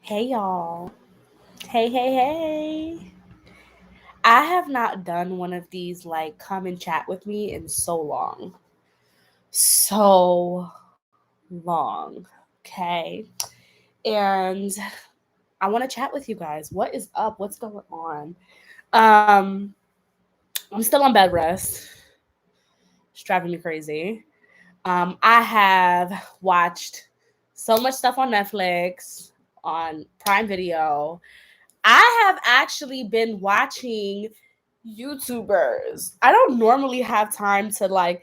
Hey y'all. Hey. I have not done one of these like come and chat with me in so long. So long. Okay. And I want to chat with you guys. What is up? What's going on? Um I'm still on bed rest. It's driving me crazy. I have watched so much stuff on Netflix, on Prime Video. I have actually been watching YouTubers. I don't normally have time to I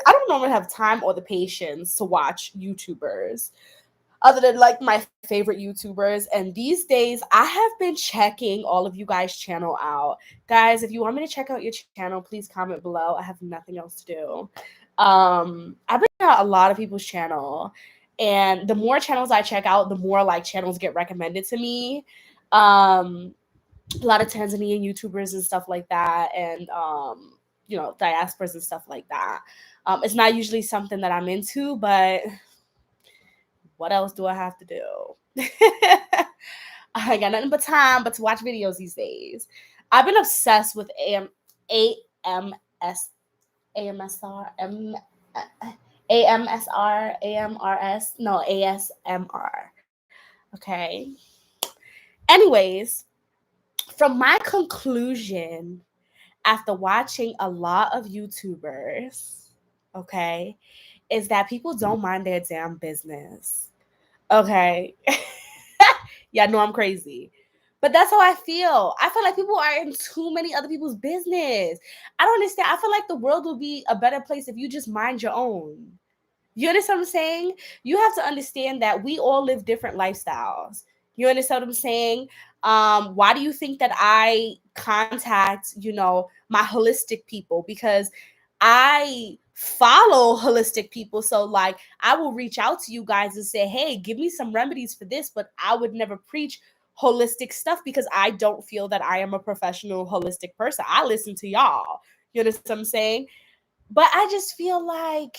don't normally have time or the patience to watch YouTubers other than like my favorite YouTubers. And these days, I have been checking all of you guys' channel out. Guys, if you want me to check out your channel, please comment below. I have nothing else to do. I've been checking out a lot of people's channel, and the more channels I check out, the more like channels get recommended to me. Um, a lot of Tanzanian YouTubers and stuff like that, and diasporas and stuff like that. It's not usually something that I'm into, but what else do I have to do? I got nothing but time but to watch videos these days. I've been obsessed with AMS AMSR AMSR AMRS no ASMR. Okay. Anyways, from my conclusion after watching a lot of YouTubers, okay, is that people don't mind their damn business. Okay. Yeah, know I'm crazy. But that's how I feel. I feel like people are in too many other people's business. I don't understand. I feel like the world would be a better place if you just mind your own. You understand what I'm saying? You have to understand that we all live different lifestyles. You understand what I'm saying? Why do you think that I contact, my holistic people? Because I follow holistic people. So like I will reach out to you guys and say, hey, give me some remedies for this, but I would never preach holistic stuff because I don't feel that I am a professional holistic person. I listen to y'all. You understand what I'm saying? But I just feel like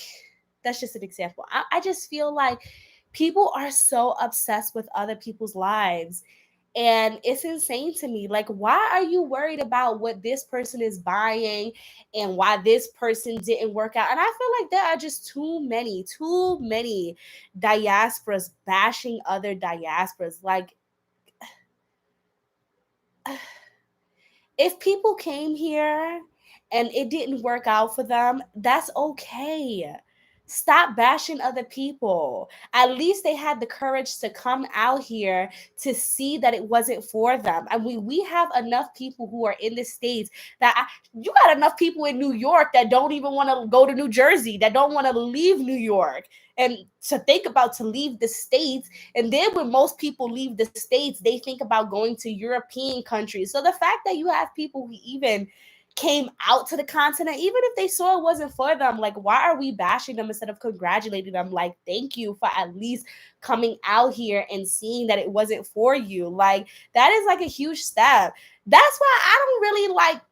that's just an example. I just feel like people are so obsessed with other people's lives. And it's insane to me. Like, why are you worried about what this person is buying and why this person didn't work out? And I feel like there are just too many diasporas bashing other diasporas. Like, if people came here and it didn't work out for them, that's okay. Stop bashing other people. At least they had the courage to come out here to see that it wasn't for them. And we have enough people who are in the States you got enough people in New York that don't even want to go to New Jersey, that don't want to leave New York. And to think about to leave the States, and then when most people leave the States, they think about going to European countries. So the fact that you have people who even came out to the continent, even if they saw it wasn't for them, like, why are we bashing them instead of congratulating them? Like, thank you for at least coming out here and seeing that it wasn't for you. Like, that is like a huge step. That's why I don't really like,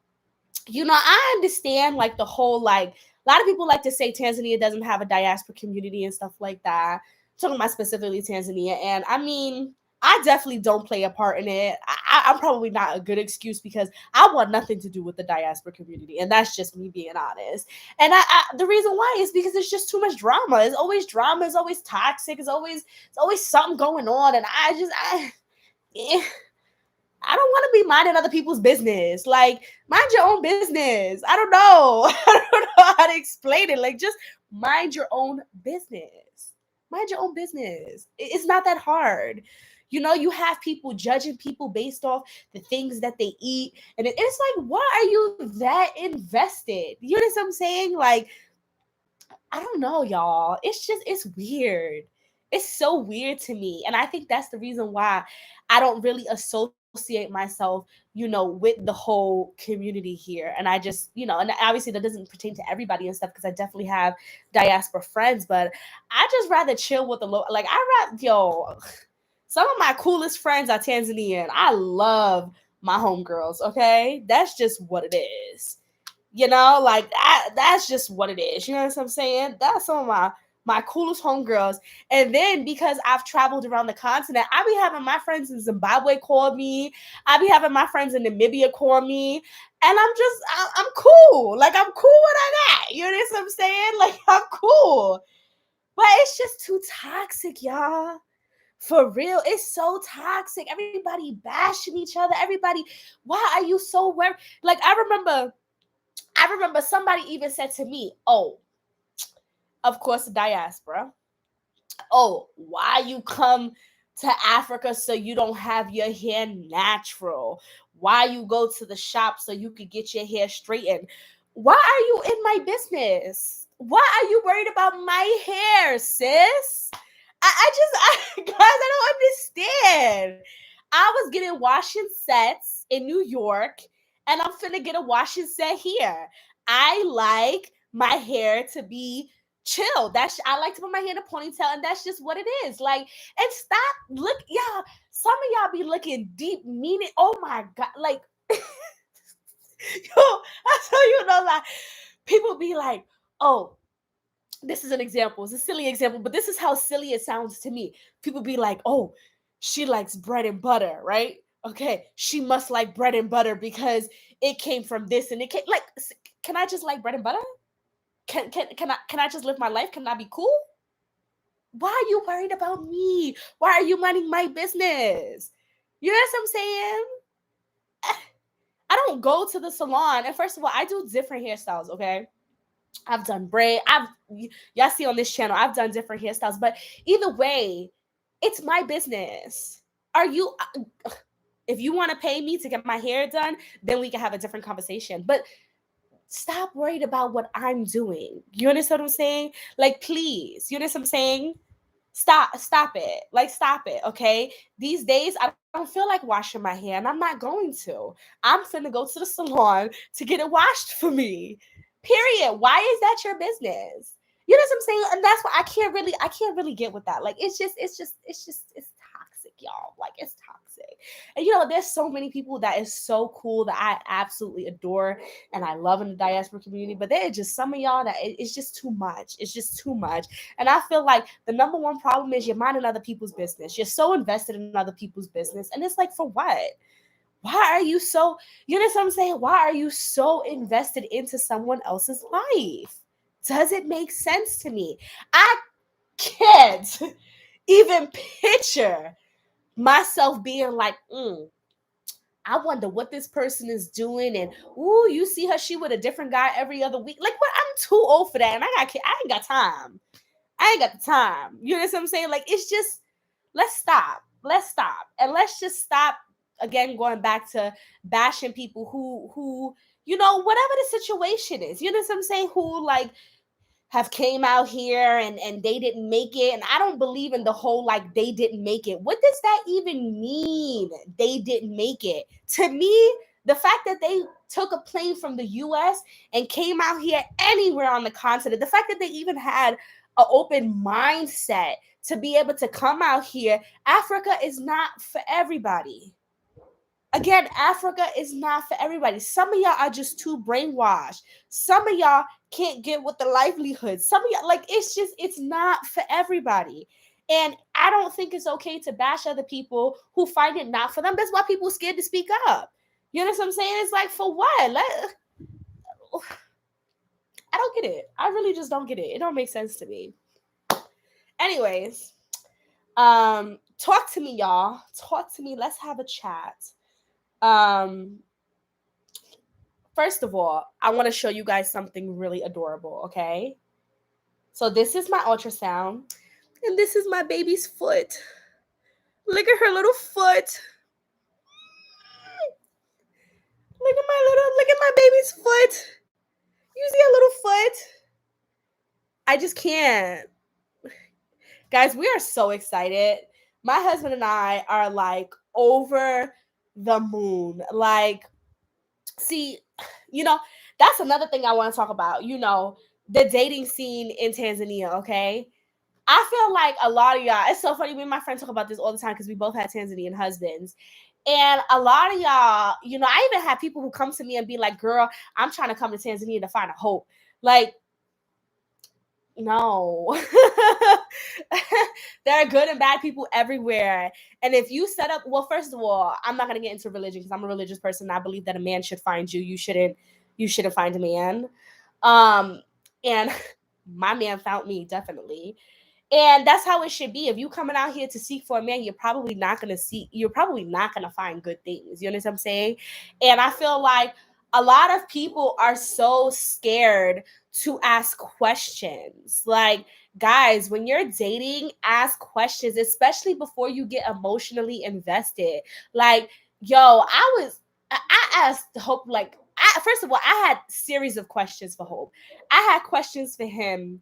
I understand like the whole, like, a lot of people like to say Tanzania doesn't have a diaspora community and stuff like that. Talking about specifically Tanzania. And I mean, I definitely don't play a part in it. I'm probably not a good excuse because I want nothing to do with the diaspora community. And that's just me being honest. And the reason why is because it's just too much drama. It's always drama. It's always toxic. It's always something going on. And eh, I don't want to be minding other people's business. Like, mind your own business. I don't know. I don't know how to explain it. Like, just mind your own business. Mind your own business. It's not that hard. You have people judging people based off the things that they eat. And it's like, why are you that invested? You know what I'm saying? Like, I don't know, y'all. It's weird. It's so weird to me. And I think that's the reason why I don't really associate myself, with the whole community here. And I just, and obviously that doesn't pertain to everybody and stuff because I definitely have diaspora friends, but I just rather chill with like, some of my coolest friends are Tanzanian. I love my homegirls, okay? That's just what it is. Like that's just what it is. You know what I'm saying? That's some of my coolest homegirls. And then because I've traveled around the continent, I be having my friends in Zimbabwe call me. I be having my friends in Namibia call me. And I'm cool. Like, I'm cool with that. You know what I'm saying? Like, I'm cool. But it's just too toxic, y'all. For real, it's so toxic. Everybody bashing each other. Everybody, why are you so worried? Like, I remember somebody even said to me, oh, of course, the diaspora. Oh, why you come to Africa so you don't have your hair natural? Why you go to the shop so you could get your hair straightened? Why are you in my business? Why are you worried about my hair, sis? Guys, I don't understand. I was getting washing sets in New York, and I'm finna get a washing set here. I like my hair to be chill. I like to put my hair in a ponytail, and that's just what it is. Like, and stop look, y'all. Some of y'all be looking deep meaning. Oh my god, like, yo, I tell you no lie. People be like, oh, this is an example. It's a silly example, but this is how silly it sounds to me. People be like, oh, she likes bread and butter, right? Okay, she must like bread and butter because it came from this and it came like. Can I just like bread and butter? Can I just live my life? Can I be cool? Why are you worried about me? Why are you minding my business? You know what I'm saying? I don't go to the salon. And first of all, I do different hairstyles, okay? I've done braid. Y'all see on this channel, I've done different hairstyles. But either way, it's my business. Are you if you want to pay me to get my hair done, then we can have a different conversation. But stop worried about what I'm doing. You understand what I'm saying? Like, please, you understand what I'm saying? Stop it. Like, stop it, okay? These days, I don't feel like washing my hair, and I'm not going to. I'm finna go to the salon to get it washed for me. Period. Why is that your business? You know what I'm saying? And that's why I can't really get with that. Like, it's toxic, y'all. Like, it's toxic. And there's so many people that is so cool that I absolutely adore and I love in the diaspora community. But there are just some of y'all that it's just too much. It's just too much. And I feel like the number one problem is you're minding other people's business. You're so invested in other people's business. And it's like, for what? Why are you so, you know what I'm saying? Why are you so invested into someone else's life? Does it make sense to me? I can't even picture myself being like, I wonder what this person is doing. And, ooh, you see her, she with a different guy every other week. Like, what? I'm too old for that. And I ain't got time. I ain't got the time. You know what I'm saying? Like, it's just, let's stop. Let's stop. And let's just stop, again, going back to bashing people who, whatever the situation is. You know what I'm saying? Who, like, have came out here and they didn't make it. And I don't believe in the whole, like, they didn't make it. What does that even mean? They didn't make it. To me, the fact that they took a plane from the US and came out here anywhere on the continent, the fact that they even had an open mindset to be able to come out here, Africa is not for everybody. Again, Africa is not for everybody. Some of y'all are just too brainwashed. Some of y'all can't get with the livelihood. Some of y'all, like, it's not for everybody. And I don't think it's okay to bash other people who find it not for them. That's why people are scared to speak up. You know what I'm saying? It's like, for what? I don't get it. I really just don't get it. It don't make sense to me. Anyways, talk to me, y'all. Talk to me. Let's have a chat. First of all, I want to show you guys something really adorable, okay? So this is my ultrasound, and this is my baby's foot. Look at her little foot. Look at my baby's foot. You see her little foot? I just can't. Guys, we are so excited. My husband and I are like over the moon. Like, see, that's another thing I want to talk about, the dating scene in Tanzania, okay? I feel like a lot of y'all, it's so funny, me and my friend talk about this all the time because we both had Tanzanian husbands. And a lot of y'all, I even have people who come to me and be like, girl, I'm trying to come to Tanzania to find a hope. Like, No. There are good and bad people everywhere. And if you set up, well, first of all, I'm not gonna get into religion because I'm a religious person. I believe that a man should find you. You shouldn't find a man. Um, and my man found me, definitely. And that's how it should be. If you coming out here to seek for a man, you're probably not gonna find good things. You understand what I'm saying? And I feel like a lot of people are so scared to ask questions. Like, guys, when you're dating, ask questions, especially before you get emotionally invested. Like, yo, I asked Hope, like, first of all, I had series of questions for Hope. I had questions for him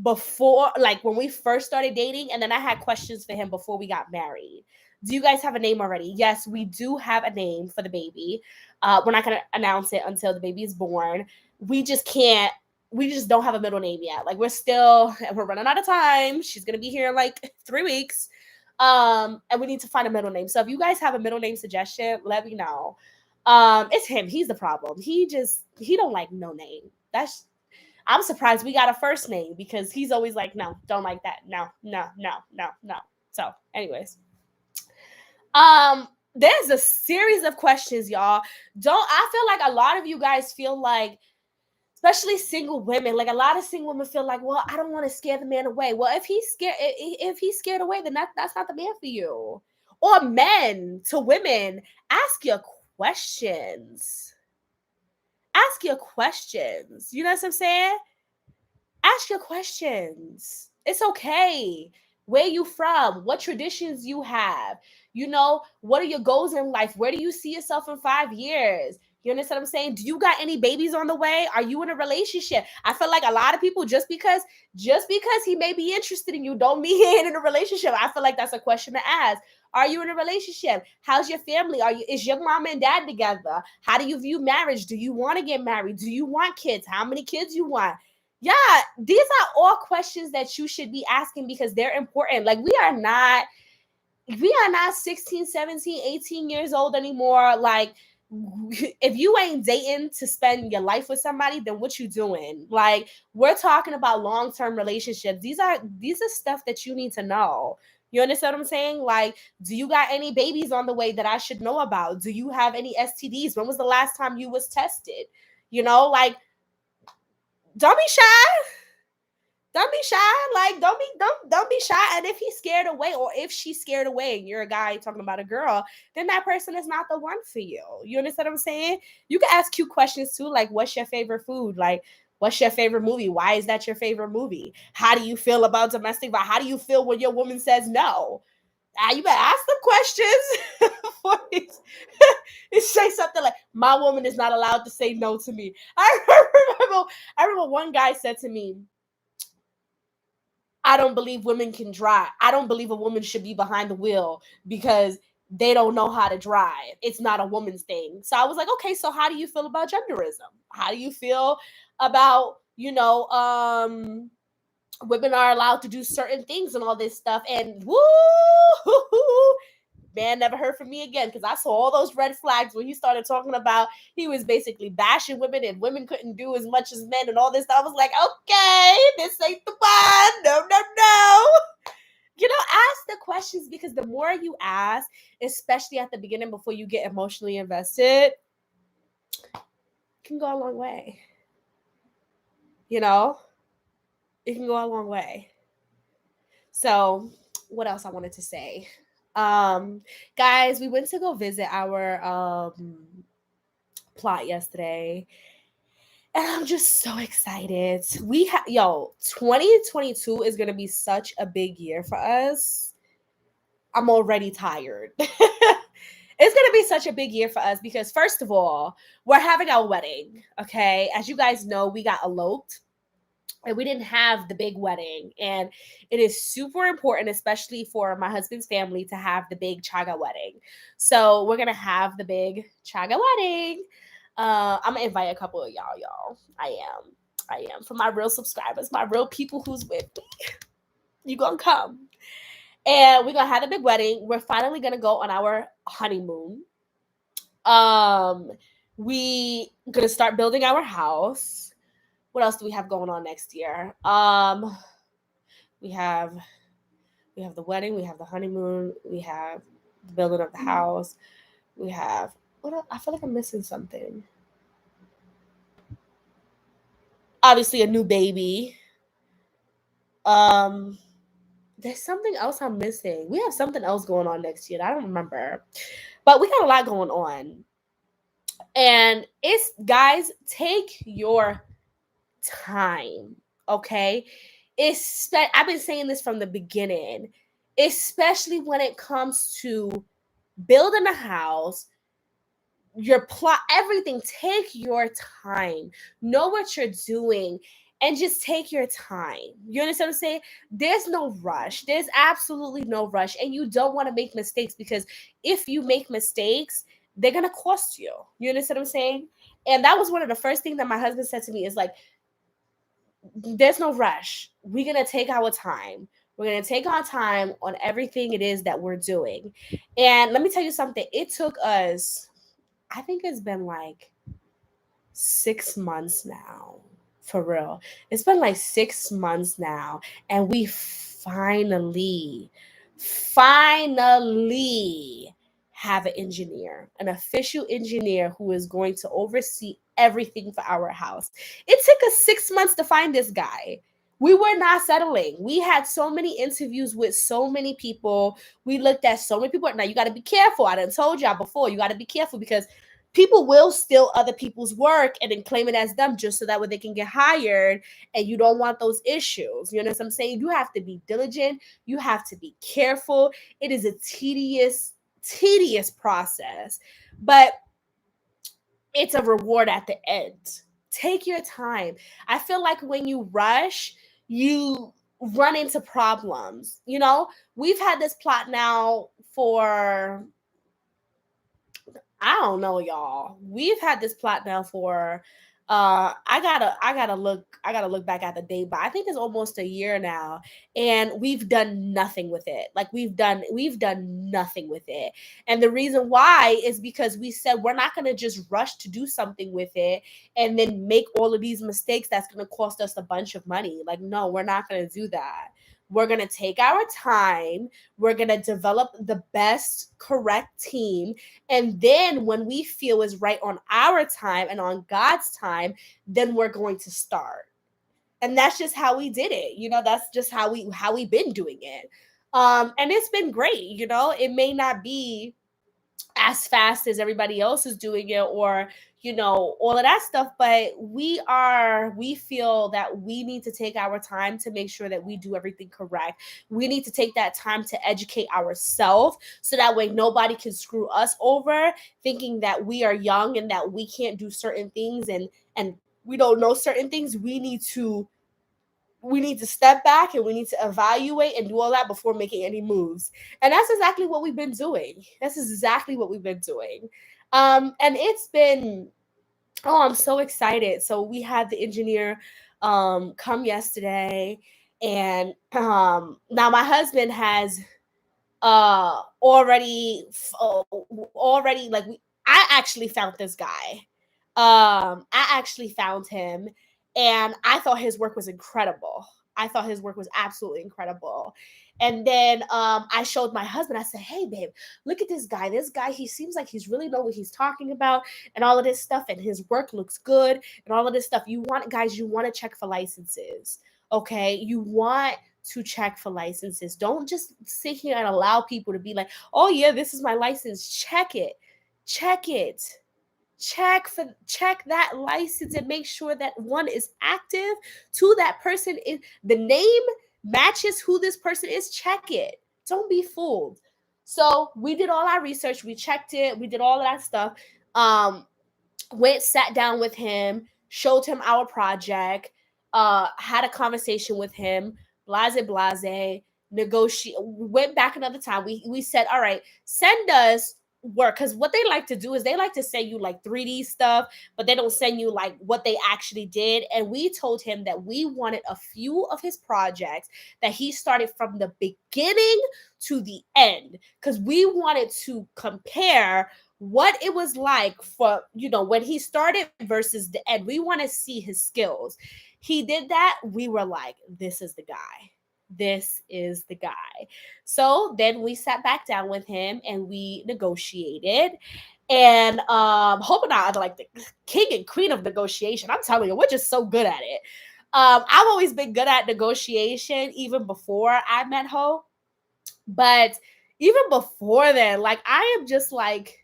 before, like when we first started dating, and then I had questions for him before we got married. Do you guys have a name already? Yes, we do have a name for the baby. We're not gonna announce it until the baby is born. We just can't. We just don't have a middle name yet. Like we're running out of time. She's gonna be here in like 3 weeks, and we need to find a middle name. So if you guys have a middle name suggestion, let me know. It's him. He's the problem. He don't like no name. I'm surprised we got a first name because he's always like, no, don't like that. No, no, no, no, no. So, anyways, there's a series of questions, y'all. I feel like a lot of you guys feel like, especially single women, like a lot of single women feel like, well, I don't want to scare the man away. Well, if he's scared away, then that's not the man for you. Or men to women, ask your questions. Ask your questions. You know what I'm saying? Ask your questions. It's okay. Where you from? What traditions you have? What are your goals in life? Where do you see yourself in 5 years? You understand what I'm saying? Do you got any babies on the way? Are you in a relationship? I feel like a lot of people, just because he may be interested in you, don't mean he ain't in a relationship. I feel like that's a question to ask. Are you in a relationship? How's your family? Is your mom and dad together? How do you view marriage? Do you want to get married? Do you want kids? How many kids you want? Yeah, these are all questions that you should be asking because they're important. Like we are not 16, 17, 18 years old anymore. Like if you ain't dating to spend your life with somebody, then what you doing? Like we're talking about long-term relationships. These are stuff that you need to know. You understand what I'm saying? Like, do you got any babies on the way that I should know about? Do you have any STDs? When was the last time you was tested? Like, don't be shy. Don't be shy. Like, don't be shy. And if he's scared away, or if she's scared away, and you're a guy talking about a girl, then that person is not the one for you. You understand what I'm saying? You can ask cute questions too, like, what's your favorite food? Like, what's your favorite movie? Why is that your favorite movie? How do you feel about domestic violence? How do you feel when your woman says no? You better ask them questions. You say something like, my woman is not allowed to say no to me. I remember one guy said to me, I don't believe women can drive. I don't believe a woman should be behind the wheel because they don't know how to drive. It's not a woman's thing. So I was like, okay, so how do you feel about genderism? How do you feel about, women are allowed to do certain things and all this stuff? And woo, man never heard from me again because I saw all those red flags when he started talking about he was basically bashing women and women couldn't do as much as men and all this stuff. I was like, okay, this ain't the one. No, no, no. Ask the questions because the more you ask, especially at the beginning before you get emotionally invested, it can go a long way. It can go a long way. So, what else I wanted to say? Guys, we went to go visit our plot yesterday, and I'm just so excited. 2022 is gonna be such a big year for us. I'm already tired. It's gonna be such a big year for us because first of all, we're having our wedding. Okay, as you guys know, we got eloped and we didn't have the big wedding, and it is super important, especially for my husband's family, to have the big chaga wedding. So we're gonna have the big chaga wedding. I'm gonna invite a couple of y'all. I am for my real subscribers, my real people who's with me. You gonna come, and we're gonna have a big wedding. We're finally gonna go on our honeymoon. We gonna start building our house. what else do we have going on next year? We have the wedding, we have the honeymoon, we have the building of the house, we have what else? I feel like I'm missing something. Obviously, a new baby. Um, there's something else I'm missing. We have something else going on next year. I don't remember, but we got a lot going on. And it's guys, take your time, okay? I've been saying this from the beginning, especially when it comes to building a house, your plot, everything. Take your time, know what you're doing, and just take your time. You understand what I'm saying? There's no rush, there's absolutely no rush, and you don't want to make mistakes, because if you make mistakes, they're gonna cost you. You understand what I'm saying? And that was one of the first things that my husband said to me, is like, there's no rush, we're gonna take our time, we're going to take our time on everything it is that we're doing. And let me tell you something, it took us, I think it's been like 6 months now. For real. It's been like 6 months now. And we finally have an engineer, an official engineer who is going to oversee everything for our house. It took us 6 months to find this guy. We were not settling. We had so many interviews with so many people. We looked at so many people. Now, you got to be careful. I done told y'all before, you got to be careful, because people will steal other people's work and then claim it as them, just so that way they can get hired. And you don't want those issues. You know what I'm saying? You have to be diligent. You have to be careful. It is a tedious process, but it's a reward at the end. Take your time. I feel like when you rush, you run into problems. You know, we've had this plot now for, I don't know, y'all. We've had this plot now for I gotta look back at the date, but I think it's almost a year now, and we've done nothing with it. Like, we've done nothing with it. And the reason why is because we said we're not gonna just rush to do something with it and then make all of these mistakes that's gonna cost us a bunch of money. Like, no, we're not gonna do that. We're going to take our time. We're going to develop the best, correct team. And then when we feel is right on our time and on God's time, then we're going to start. And that's just how we did it. You know, that's just how we've been doing it. And it's been great. You know, it may not be as fast as everybody else is doing it, or all of that stuff, but we feel that we need to take our time to make sure that we do everything correct. We need to take that time to educate ourselves, so that way nobody can screw us over, thinking that we are young and that we can't do certain things, and we don't know certain things. We need to step back, and we need to evaluate and do all that before making any moves. And that's exactly what we've been doing. And it's been, oh, I'm so excited. So we had the engineer come yesterday, and now my husband has already, like, I actually found this guy. I actually found him, and I thought his work was incredible. I thought his work was absolutely incredible. And then I showed my husband. I said, "Hey, babe, look at this guy. This guy, he seems like he's really know what he's talking about, and all of this stuff. And his work looks good, and all of this stuff. You want to check for licenses, okay? You want to check for licenses. Don't just sit here and allow people to be like, oh yeah, this is my license. Check it. Check it. Check that license and make sure that one is active, to that person is the name matches who this person is. Check it. Don't be fooled." So we did all our research, we checked it, we did all of that stuff. Sat down with him, showed him our project, had a conversation with him, blase, negotiate, went back another time. We said, all right, send us work, because what they like to do is they like to send you like 3D stuff, but they don't send you like what they actually did. And we told him that we wanted a few of his projects that he started from the beginning to the end, because we wanted to compare what it was like for, when he started versus the end. We want to see his skills. He did that. We were like, this is the guy. This is the guy. So then we sat back down with him and we negotiated. And Hope and I are like the king and queen of negotiation. I'm telling you, we're just so good at it. I've always been good at negotiation even before I met Hope. But even before then, like, I am just like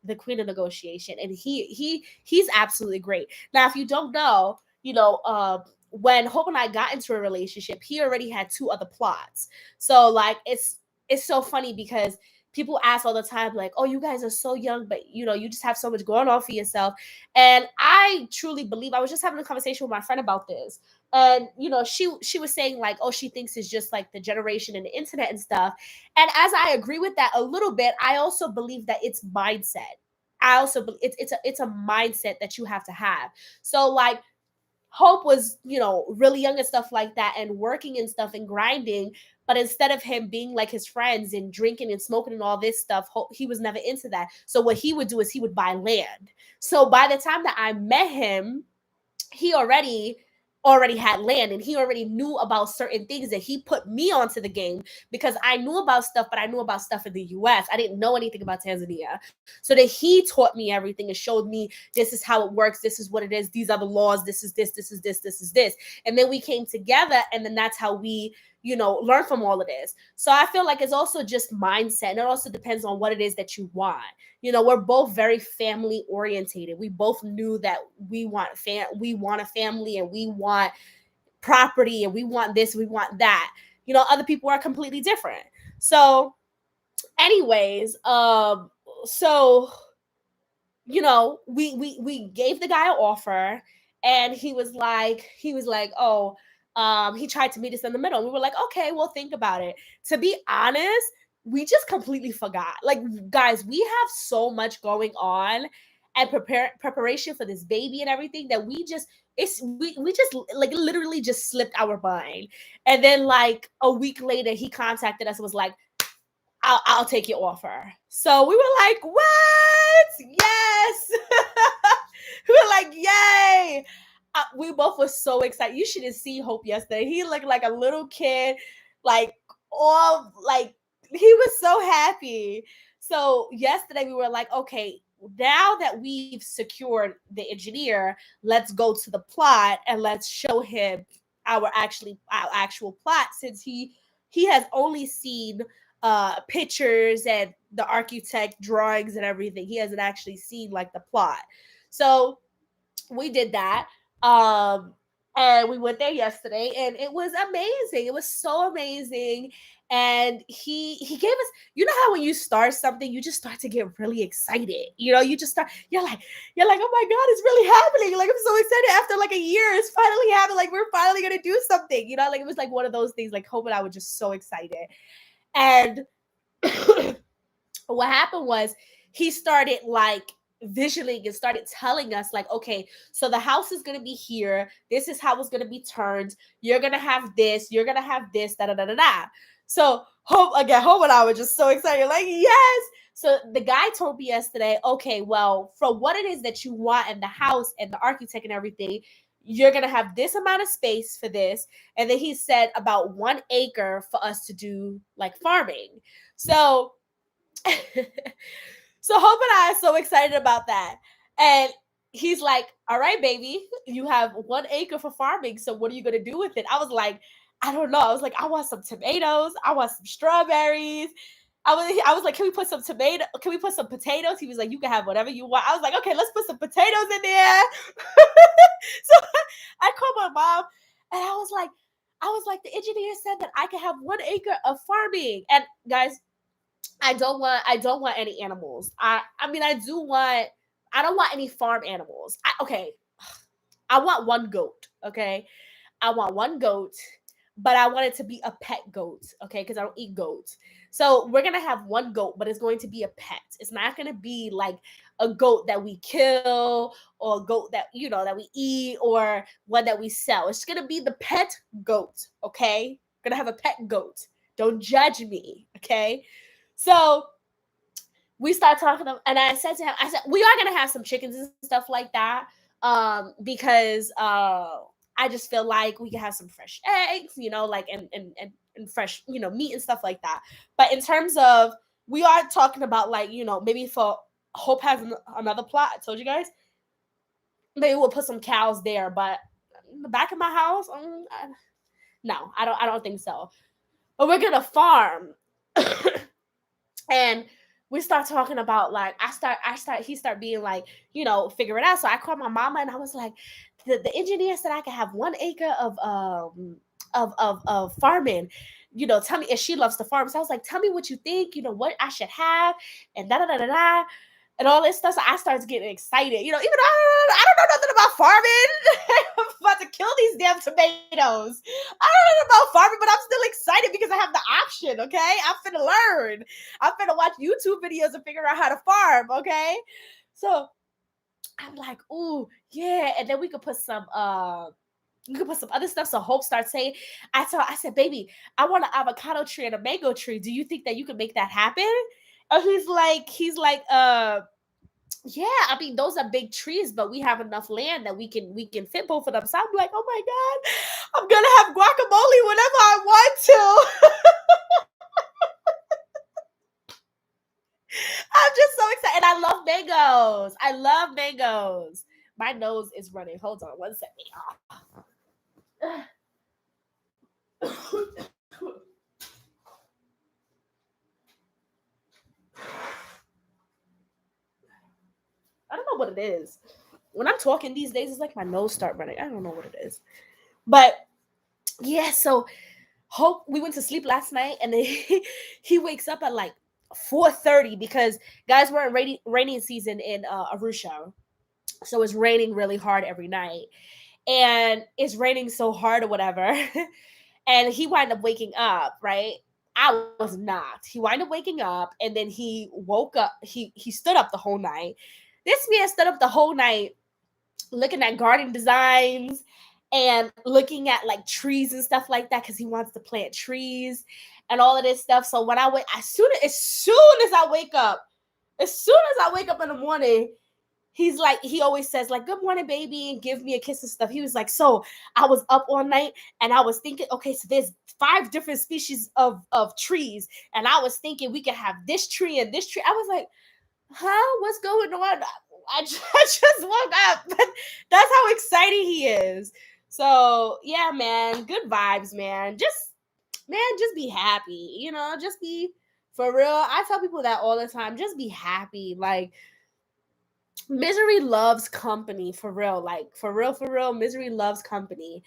the queen of negotiation, and he's absolutely great. Now, if you don't know, when Hope and I got into a relationship, he already had two other plots. So like, it's so funny because people ask all the time, like, oh, you guys are so young, but you just have so much going on for yourself. And I truly believe, I was just having a conversation with my friend about this. And she was saying like, oh, she thinks it's just like the generation and the internet and stuff. And as I agree with that a little bit, I also believe that it's mindset. I also believe it's a mindset that you have to have. So like, Hope was, really young and stuff like that, and working and stuff and grinding. But instead of him being like his friends and drinking and smoking and all this stuff, he was never into that. So what he would do is he would buy land. So by the time that I met him, he already had land, and he already knew about certain things that he put me onto the game, because I knew about stuff, but I knew about stuff in the US. I didn't know anything about Tanzania. So that he taught me everything and showed me, this is how it works, this is what it is, these are the laws, this is this, this is this, this is this. And then we came together, and then that's how we learn from all of this. So I feel like it's also just mindset, and it also depends on what it is that you want. We're both very family orientated. We both knew that we want a family, and we want property, and we want this, we want that. Other people are completely different. So anyways, so we gave the guy an offer, and he was like, oh, he tried to meet us in the middle. And we were like, okay, well, think about it. To be honest, we just completely forgot. Like, guys, we have so much going on and preparation for this baby and everything, that we just like literally just slipped our mind. And then like a week later, he contacted us and was like, I'll take your offer. So we were like, what? Yes. We were like, yay. We both were so excited. You should have seen Hope yesterday. He looked like a little kid, like, all like, he was so happy. So yesterday we were like, okay, now that we've secured the engineer, let's go to the plot and let's show him our actual plot, since he has only seen pictures and the architect drawings and everything. He hasn't actually seen like the plot. So we did that. And we went there yesterday, and it was amazing. It was so amazing. And he gave us, how when you start something, you just start to get really excited. You just start, you're like, oh my God, it's really happening. Like, I'm so excited. After like a year, it's finally happening. Like, we're finally gonna do something. Like, it was like one of those things. Like, Hope and I were just so excited. And what happened was, he started like visualing and started telling us like, okay, so the house is going to be here, this is how it's going to be turned, you're going to have this, da da da da da. So Hope and I were just so excited, like, yes. So the guy told me yesterday, okay, well, for what it is that you want in the house and the architect and everything, you're going to have this amount of space for this. And then he said about 1 acre for us to do like farming. So so Hope and I are so excited about that. And he's like, all right, baby, you have 1 acre for farming. So what are you going to do with it? I was like, I don't know. I was like, I want some tomatoes. I want some strawberries. I was like, can we put some potatoes? He was like, you can have whatever you want. I was like, okay, let's put some potatoes in there. So I called my mom, and I was like, the engineer said that I could have 1 acre of farming. And guys, I don't want any animals. I mean, I don't want any farm animals. Okay. I want 1 goat, okay? I want 1 goat. but I want it to be a pet goat, okay? Because I don't eat goats. So we're gonna have one goat, but it's going to be a pet. It's not gonna be like a goat that we kill or a goat that that we eat or one that we sell. It's gonna be the pet goat, okay? We're gonna have a pet goat. Don't judge me, okay? So we start talking and I said to him, I said, we are gonna have some chickens and stuff like that. Because I just feel like we can have some fresh eggs, like and fresh, meat and stuff like that. But in terms of we are talking about like, maybe for Hope has another plot. I told you guys. Maybe we'll put some cows there, but in the back of my house, no, I don't think so. But we're gonna farm. And we start talking about like he start being like, figure it out. So I called my mama and I was like, the engineer said I could have 1 acre of farming. Tell me, if she loves to farm. So I was like, tell me what you think, what I should have, and da da da da da. And all this stuff. So I started getting excited. Even though I don't know nothing about farming. I'm about to kill these damn tomatoes. I don't know about farming, but I'm still excited because I have the option, okay? I'm finna learn. I'm finna watch YouTube videos and figure out how to farm, okay? So I'm like, ooh, yeah. And then we could put some other stuff. So Hope starts saying, I said, baby, I want an avocado tree and a mango tree. Do you think that you can make that happen? And he's like, yeah, I mean, those are big trees, but we have enough land that we can fit both of them. So I'm like, oh my God, I'm gonna have guacamole whenever I want to. I'm just so excited. And I love mangoes. I love mangoes. My nose is running. Hold on one second. I don't know what it is. When I'm talking these days, it's like my nose start running. I don't know what it is. But yeah, so Hope, we went to sleep last night and then he wakes up at like 4:30 because guys, we're in raining season in Arusha. So it's raining really hard every night. And it's raining so hard or whatever. And he wound up waking up, right? I was not. He wound up waking up and then he woke up. He stood up the whole night. This man stood up the whole night looking at garden designs and looking at like trees and stuff like that because he wants to plant trees and all of this stuff. So when I went, as soon as I wake up, in the morning, he always says like, good morning, baby, and give me a kiss and stuff. He was like, so I was up all night and I was thinking, okay, so there's 5 different species of trees. And I was thinking we could have this tree and this tree. I was like, huh? What's going on? I just woke up. That's how excited he is. So yeah, man, good vibes, man. Just be happy. Just be for real. I tell people that all the time. Just be happy. Like misery loves company, for real. Like for real, misery loves company.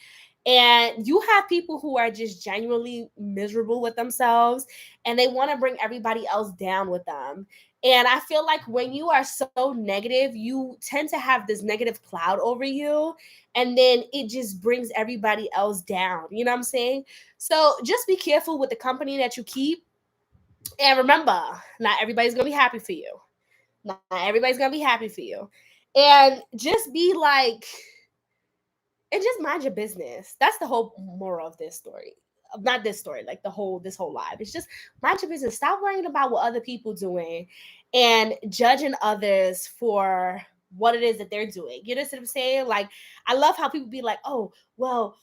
And you have people who are just genuinely miserable with themselves and they want to bring everybody else down with them. And I feel like when you are so negative, you tend to have this negative cloud over you and then it just brings everybody else down. You know what I'm saying? So just be careful with the company that you keep. And remember, not everybody's going to be happy for you. Not everybody's gonna be happy for you. And just be like, and just mind your business. That's the whole moral of this story. Not this story, like this whole life. It's just mind your business. Stop worrying about what other people doing and judging others for what it is that they're doing. You know what I'm saying? Like, I love how people be like, oh, well,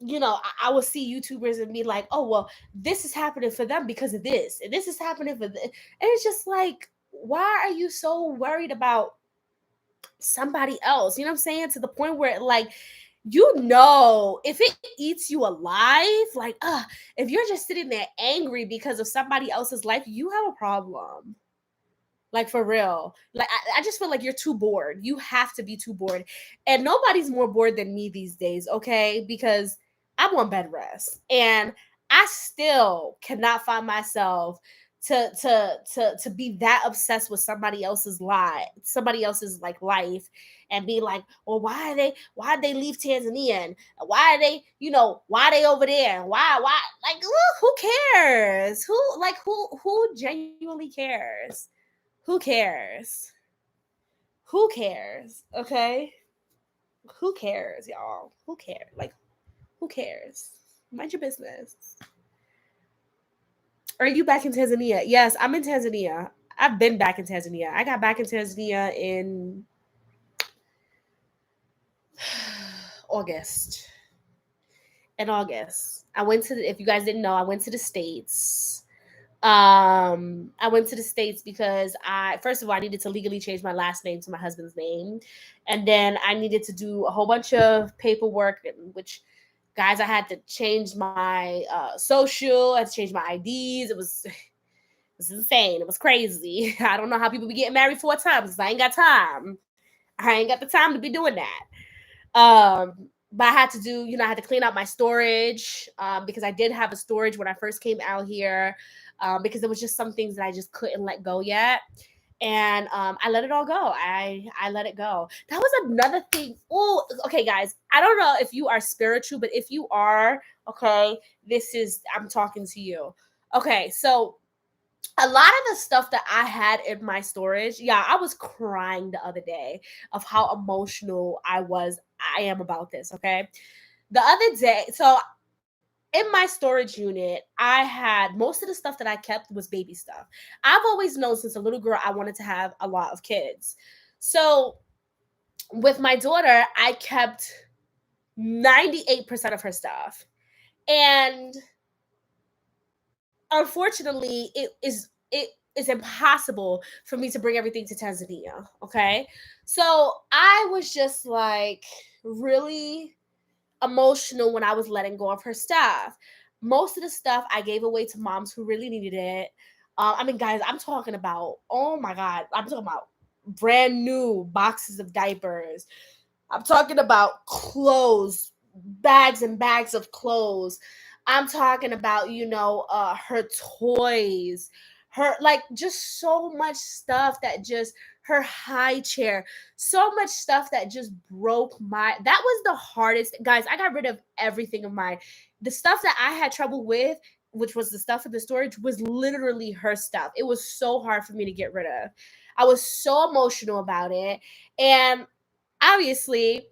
I will see YouTubers and be like, oh, well, this is happening for them because of this, and this is happening for this. And it's just like, why are you so worried about somebody else? You know what I'm saying? To the point where, like, if it eats you alive, like, if you're just sitting there angry because of somebody else's life, you have a problem. Like for real. Like I just feel like you're too bored. You have to be too bored. And nobody's more bored than me these days, okay? Because I'm on bed rest. And I still cannot find myself to be that obsessed with somebody else's like life and be like, well, why'd they leave Tanzania, and why are they, why are they over there, why, like, who cares, who genuinely cares, who cares, okay, who cares, y'all, who cares, like, who cares, mind your business. Are you back in Tanzania? Yes, I'm in Tanzania. I've been back in Tanzania. I got back in Tanzania in August. In August. I went to if you guys didn't know, I went to the States. I went to the States because first of all, I needed to legally change my last name to my husband's name. And then I needed to do a whole bunch of paperwork, which, guys, I had to change my social, I had to change my IDs. It was insane. It was crazy. I don't know how people be getting married 4 times. I ain't got time. I ain't got the time to be doing that. But I had to do, I had to clean out my storage because I did have a storage when I first came out here, because there was just some things that I just couldn't let go yet. And I let it all go. I let it go. That was another thing. Oh, okay, guys. I don't know if you are spiritual, but if you are, okay, I'm talking to you. Okay, so a lot of the stuff that I had in my storage, yeah, I was crying the other day of how emotional I am about this, okay? The other day, so in my storage unit, I had most of the stuff that I kept was baby stuff. I've always known since a little girl I wanted to have a lot of kids. So with my daughter, I kept 98% of her stuff. And unfortunately, it is impossible for me to bring everything to Tanzania. Okay. So I was just like really emotional when I was letting go of her stuff. Most of the stuff I gave away to moms who really needed it. I mean, guys, I'm talking about, oh my God, I'm talking about brand new boxes of diapers. I'm talking about clothes, bags and bags of clothes. I'm talking about, her toys, her, like, just so much stuff that just, her high chair, so much stuff that just that was the hardest. Guys, I got rid of everything of mine. The stuff that I had trouble with, which was the stuff in the storage, was literally her stuff. It was so hard for me to get rid of. I was so emotional about it. And obviously,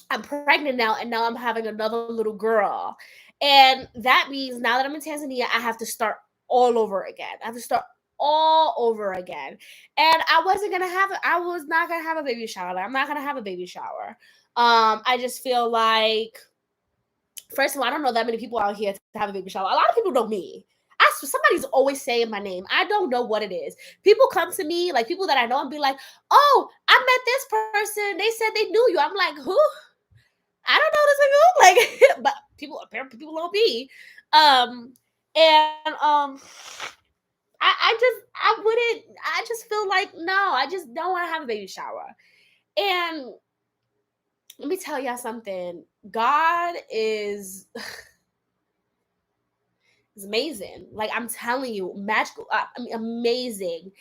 I'm pregnant now, and now I'm having another little girl. And that means now that I'm in Tanzania, I have to start all over again. I have to start all over again. And I was not gonna have a baby shower. Like, I'm not gonna have a baby shower. I just feel like, first of all, I don't know that many people out here to have a baby shower. A lot of people know me. Somebody's always saying my name. I don't know what it is. People come to me, like people that I know, and be like, "Oh, I met this person. They said they knew you." I'm like, "Who?" I don't know this nigga. Like, but apparently people know me. And I just feel like, no, I just don't want to have a baby shower. And let me tell y'all something. God is amazing. Like, I'm telling you, magical. I mean, amazing.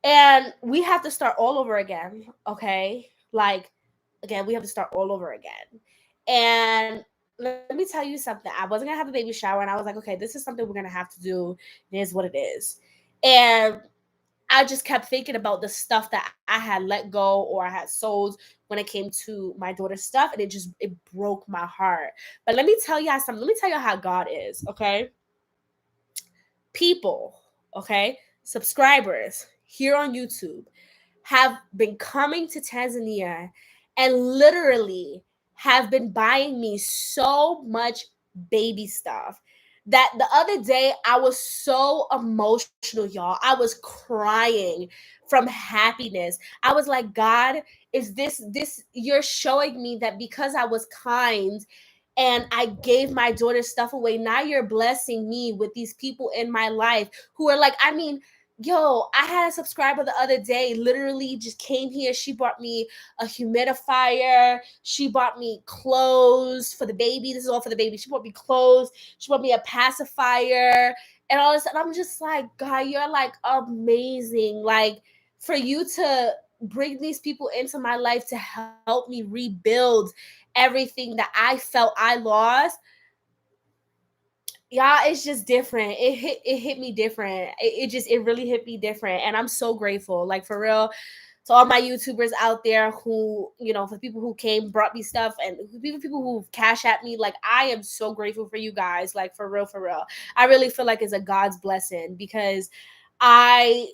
And we have to start all over again. Okay, like, again, we have to start all over again. And let me tell you something. I wasn't gonna have a baby shower, and I was like, okay, this is something we're gonna have to do. It is what it is. And I just kept thinking about the stuff that I had let go or I had sold when it came to my daughter's stuff, and it broke my heart. But let me tell y'all something. Let me tell you how God is. Okay, people. Okay, subscribers here on YouTube have been coming to Tanzania and literally have been buying me so much baby stuff that the other day I was so emotional, y'all. I was crying from happiness. I was like, God, is this you're showing me that because I was kind and I gave my daughter's stuff away, now you're blessing me with these people in my life who are like, I mean, yo, I had a subscriber the other day, literally just came here. She bought me a humidifier. She bought me clothes for the baby. This is all for the baby. She bought me clothes. She bought me a pacifier and all this. And I'm just like, God, you're like amazing. Like, for you to bring these people into my life to help me rebuild everything that I felt I lost. Y'all, it's just different. It hit me different. It really hit me different, and I'm so grateful, like, for real, to all my YouTubers out there who, for people who came, brought me stuff, and people who cash at me. Like, I am so grateful for you guys, like, for real, for real. I really feel like it's a God's blessing, because I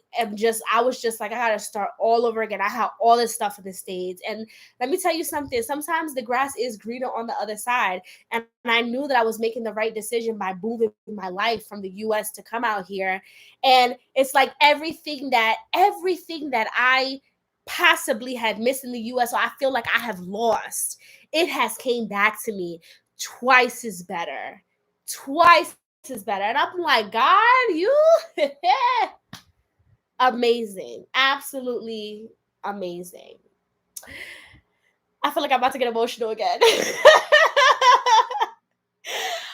was just like, I gotta start all over again. I had all this stuff in the States. And let me tell you something, sometimes the grass is greener on the other side. And I knew that I was making the right decision by moving my life from the US to come out here. And it's like everything that I possibly had missed in the US, so I feel like I have lost, it has came back to me twice as better. Twice as better. And I'm like, God, you amazing. Absolutely amazing. I feel like I'm about to get emotional again.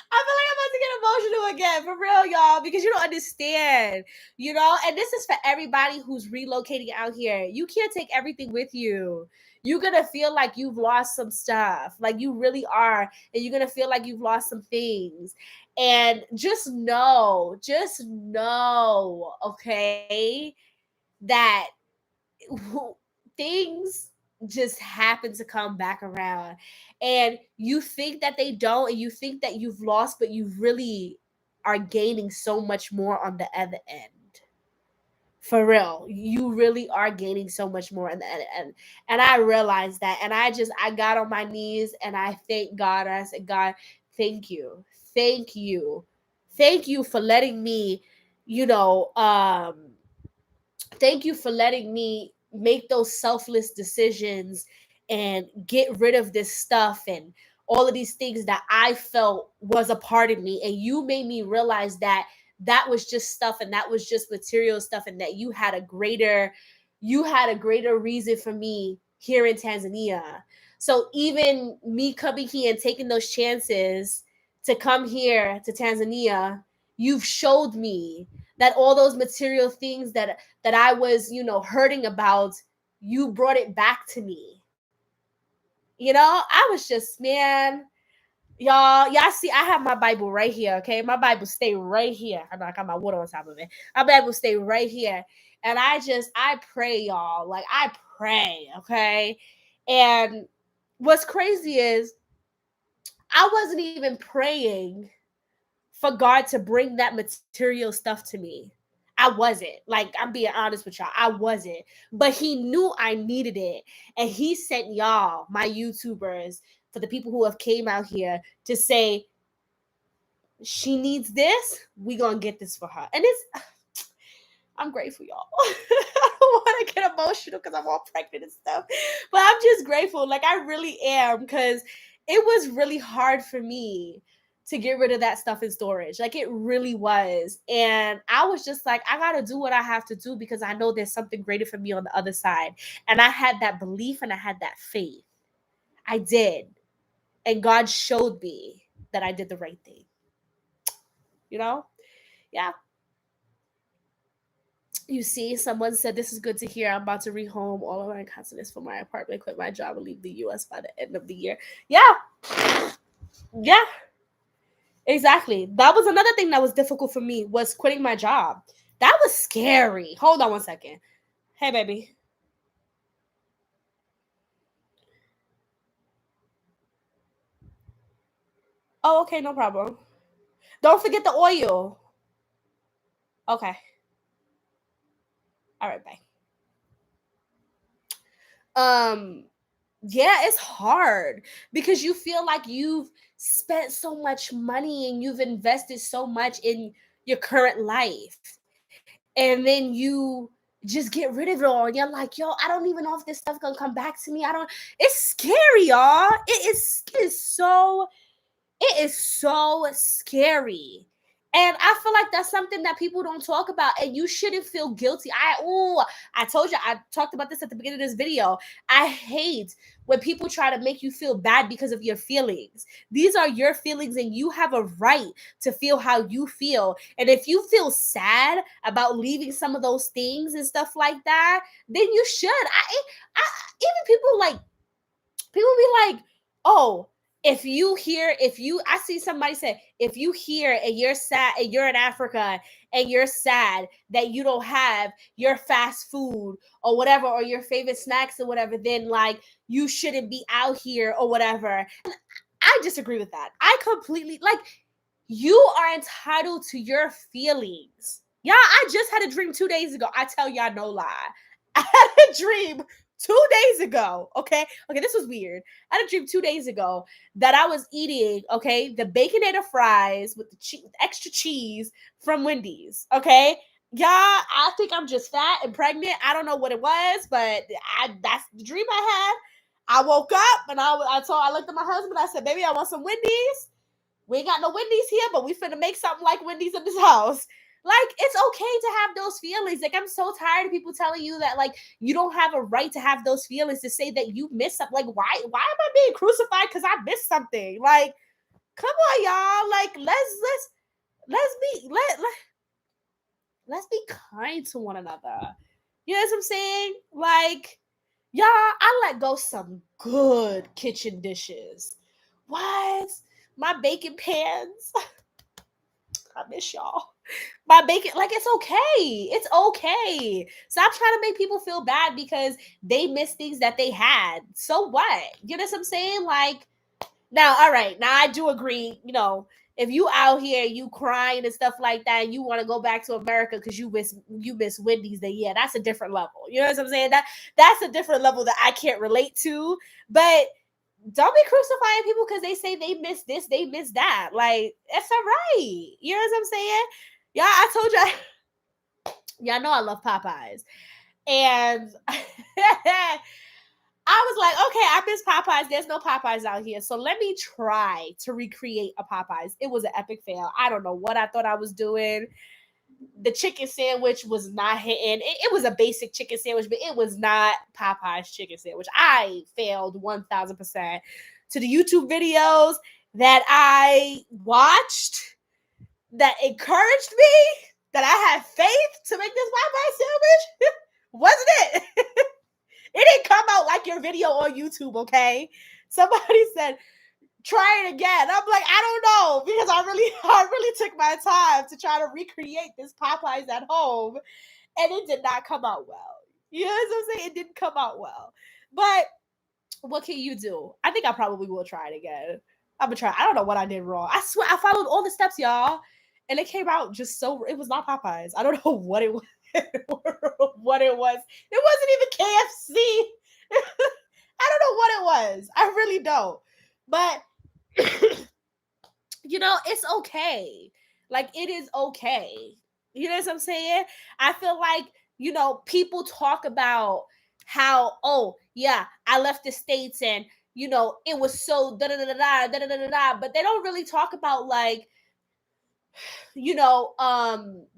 I feel like I'm about to get emotional again, for real, y'all, because you don't understand, and this is for everybody who's relocating out here. You can't take everything with you. You're going to feel like you've lost some stuff, like you really are, and you're going to feel like you've lost some things. And just know, okay, that things just happen to come back around, and you think that they don't, and you think that you've lost, but you really are gaining so much more on the other end. For real, you really are gaining so much more on the other end. And I realized that, and I got on my knees and I thank God. I said, God, thank you, thank you, thank you for letting me, you know thank you for letting me make those selfless decisions and get rid of this stuff and all of these things that I felt was a part of me. And you made me realize that that was just stuff, and that was just material stuff, and that you had a greater reason for me here in Tanzania. So even me coming here and taking those chances to come here to Tanzania, you've showed me that all those material things that I was, hurting about, you brought it back to me. I was just, man, y'all see, I have my Bible right here, okay? My Bible stay right here. I know I got my water on top of it. My Bible stay right here. And I pray, y'all. Like, I pray, okay? And what's crazy is I wasn't even praying for God to bring that material stuff to me. I wasn't. Like, I'm being honest with y'all. I wasn't. But he knew I needed it. And he sent y'all, my YouTubers, for the people who have came out here to say, she needs this. We gonna get this for her. And I'm grateful, y'all. I don't want to get emotional because I'm all pregnant and stuff. But I'm just grateful. Like, I really am, because it was really hard for me to get rid of that stuff in storage. Like, it really was. And I was just like, I got to do what I have to do, because I know there's something greater for me on the other side. And I had that belief and I had that faith. I did. And God showed me that I did the right thing. Yeah. You see, someone said, this is good to hear. I'm about to rehome all of my contents for my apartment, quit my job, and leave the US by the end of the year. Yeah. Yeah. Exactly. That was another thing that was difficult for me, was quitting my job. That was scary. Hold on one second. Hey, baby. Oh, okay, no problem. Don't forget the oil. Okay. All right, bye. Yeah, it's hard, because you feel like you've spent so much money and you've invested so much in your current life, and then you just get rid of it all, and you're like, yo, I don't even know if this stuff gonna come back to me. I don't It's scary, y'all. It is so scary. And I feel like that's something that people don't talk about, and you shouldn't feel guilty. I told you, I talked about this at the beginning of this video. I hate when people try to make you feel bad because of your feelings. These are your feelings, and you have a right to feel how you feel. And if you feel sad about leaving some of those things and stuff like that, then you should. I even people be like, oh, if you hear, I see somebody say, if you hear and you're sad and you're in Africa and you're sad that you don't have your fast food or whatever, or your favorite snacks or whatever, then like you shouldn't be out here or whatever. And I disagree with that. I completely, like, you are entitled to your feelings. Yeah, I just had a dream 2 days ago. I tell y'all no lie. I had a dream 2 days ago. Okay, this was weird. I had a dream 2 days ago that I was eating, okay, the Baconator fries with the extra cheese from Wendy's. Okay, yeah, I think I'm just fat and pregnant. I don't know what it was, but that's the dream I had. I woke up and I looked at my husband. I said, "Baby, I want some Wendy's. We ain't got no Wendy's here, but we finna make something like Wendy's in this house." Like, it's okay to have those feelings. Like, I'm so tired of people telling you that, like, you don't have a right to have those feelings, to say that you missed something. Like, why am I being crucified because I missed something? Like, come on, y'all. Like, let's be kind to one another. You know what I'm saying? Like, y'all, I let go some good kitchen dishes. What? My bacon pans. I miss y'all. My bacon, like, it's okay. It's okay. Stop trying to make people feel bad because they miss things that they had. So what? You know what I'm saying? Like, now, all right. Now, I do agree. You know, if you out here, you crying and stuff like that, and you want to go back to America because you miss Wendy's, then yeah, that's a different level. You know what I'm saying? That's a different level that I can't relate to. But don't be crucifying people because they say they miss this, they miss that. Like, it's all right. You know what I'm saying? Yeah, I told y'all know I love Popeyes. And I was like, okay, I miss Popeyes. There's no Popeyes out here. So let me try to recreate a Popeyes. It was an epic fail. I don't know what I thought I was doing. The chicken sandwich was not hitting. It was a basic chicken sandwich, but it was not Popeye's chicken sandwich. I failed 1000%. To the YouTube videos that I watched that encouraged me, that I had faith to make this Popeye sandwich, wasn't it? It didn't come out like your video on YouTube, okay? Somebody said, try it again. I'm like, I don't know, because I really took my time to try to recreate this Popeyes at home, and it did not come out well. You know what I'm saying? It didn't come out well. But what can you do? I think I probably will try it again. I'm gonna try. I don't know what I did wrong. I swear I followed all the steps, y'all, and it came out just so. It was not Popeyes. I don't know what it was. What it was. It wasn't even KFC. I don't know what it was. I really don't. But you know, it's okay. Like, it is okay. You know what I'm saying? I feel like, you know, people talk about how, oh, yeah, I left the States and, you know, it was so da da da da da da da da, but they don't really talk about, like, you know,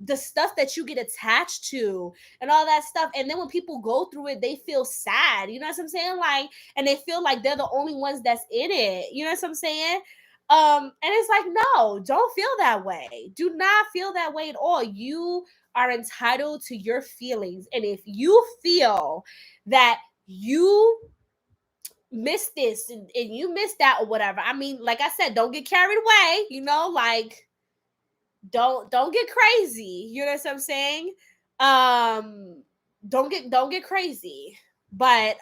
the stuff that you get attached to and all that stuff. And then when people go through it, they feel sad. You know what I'm saying? Like, and they feel like they're the only ones that's in it. You know what I'm saying? And it's like, no, don't feel that way. Do not feel that way at all. You are entitled to your feelings. And if you feel that you miss this and you miss that or whatever, I mean, like I said, don't get carried away, you know, like, don't get crazy. You know what I'm saying? Don't get crazy. But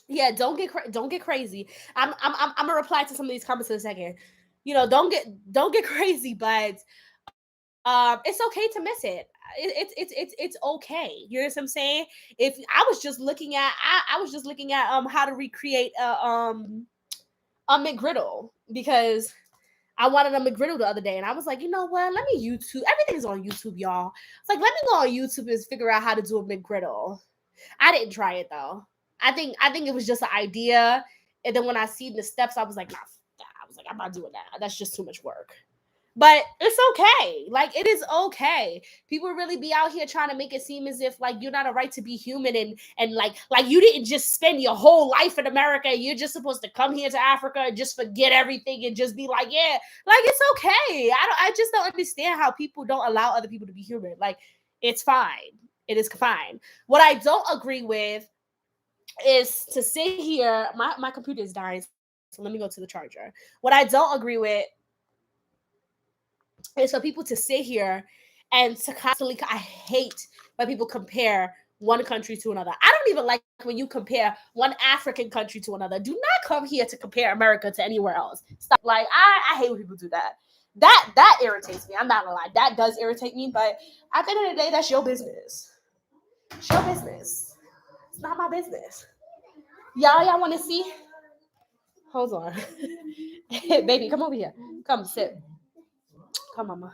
yeah, don't get crazy. I'm gonna reply to some of these comments in a second. You know, don't get crazy, but it's okay to miss it. It's okay. You know what I'm saying? If I was just looking at I was just looking at how to recreate a McGriddle, because I wanted a McGriddle the other day, and I was like, you know what? Let me YouTube. Everything's on YouTube, y'all. It's like, let me go on YouTube and figure out how to do a McGriddle. I didn't try it though. I think it was just an idea, and then when I seen the steps, I was like, nah, I'm not doing that. That's just too much work. But it's okay. Like, it is okay. People really be out here trying to make it seem as if like you're not a right to be human, and like you didn't just spend your whole life in America. You're just supposed to come here to Africa and just forget everything and just be like, yeah, like it's okay. I just don't understand how people don't allow other people to be human. Like, it's fine. It is fine. What I don't agree with is to sit here. My computer is dying, so let me go to the charger. What I don't agree with is for people to sit here and to constantly, I hate when people compare one country to another. I don't even like when you compare one African country to another. Do not come here to compare America to anywhere else. Stop. Like, I hate when people do that. That irritates me. I'm not gonna lie. That does irritate me, but at the end of the day, that's your business. It's your business. It's not my business. Y'all want to see? Hold on. Baby, come over here. Come sit. Come, mama.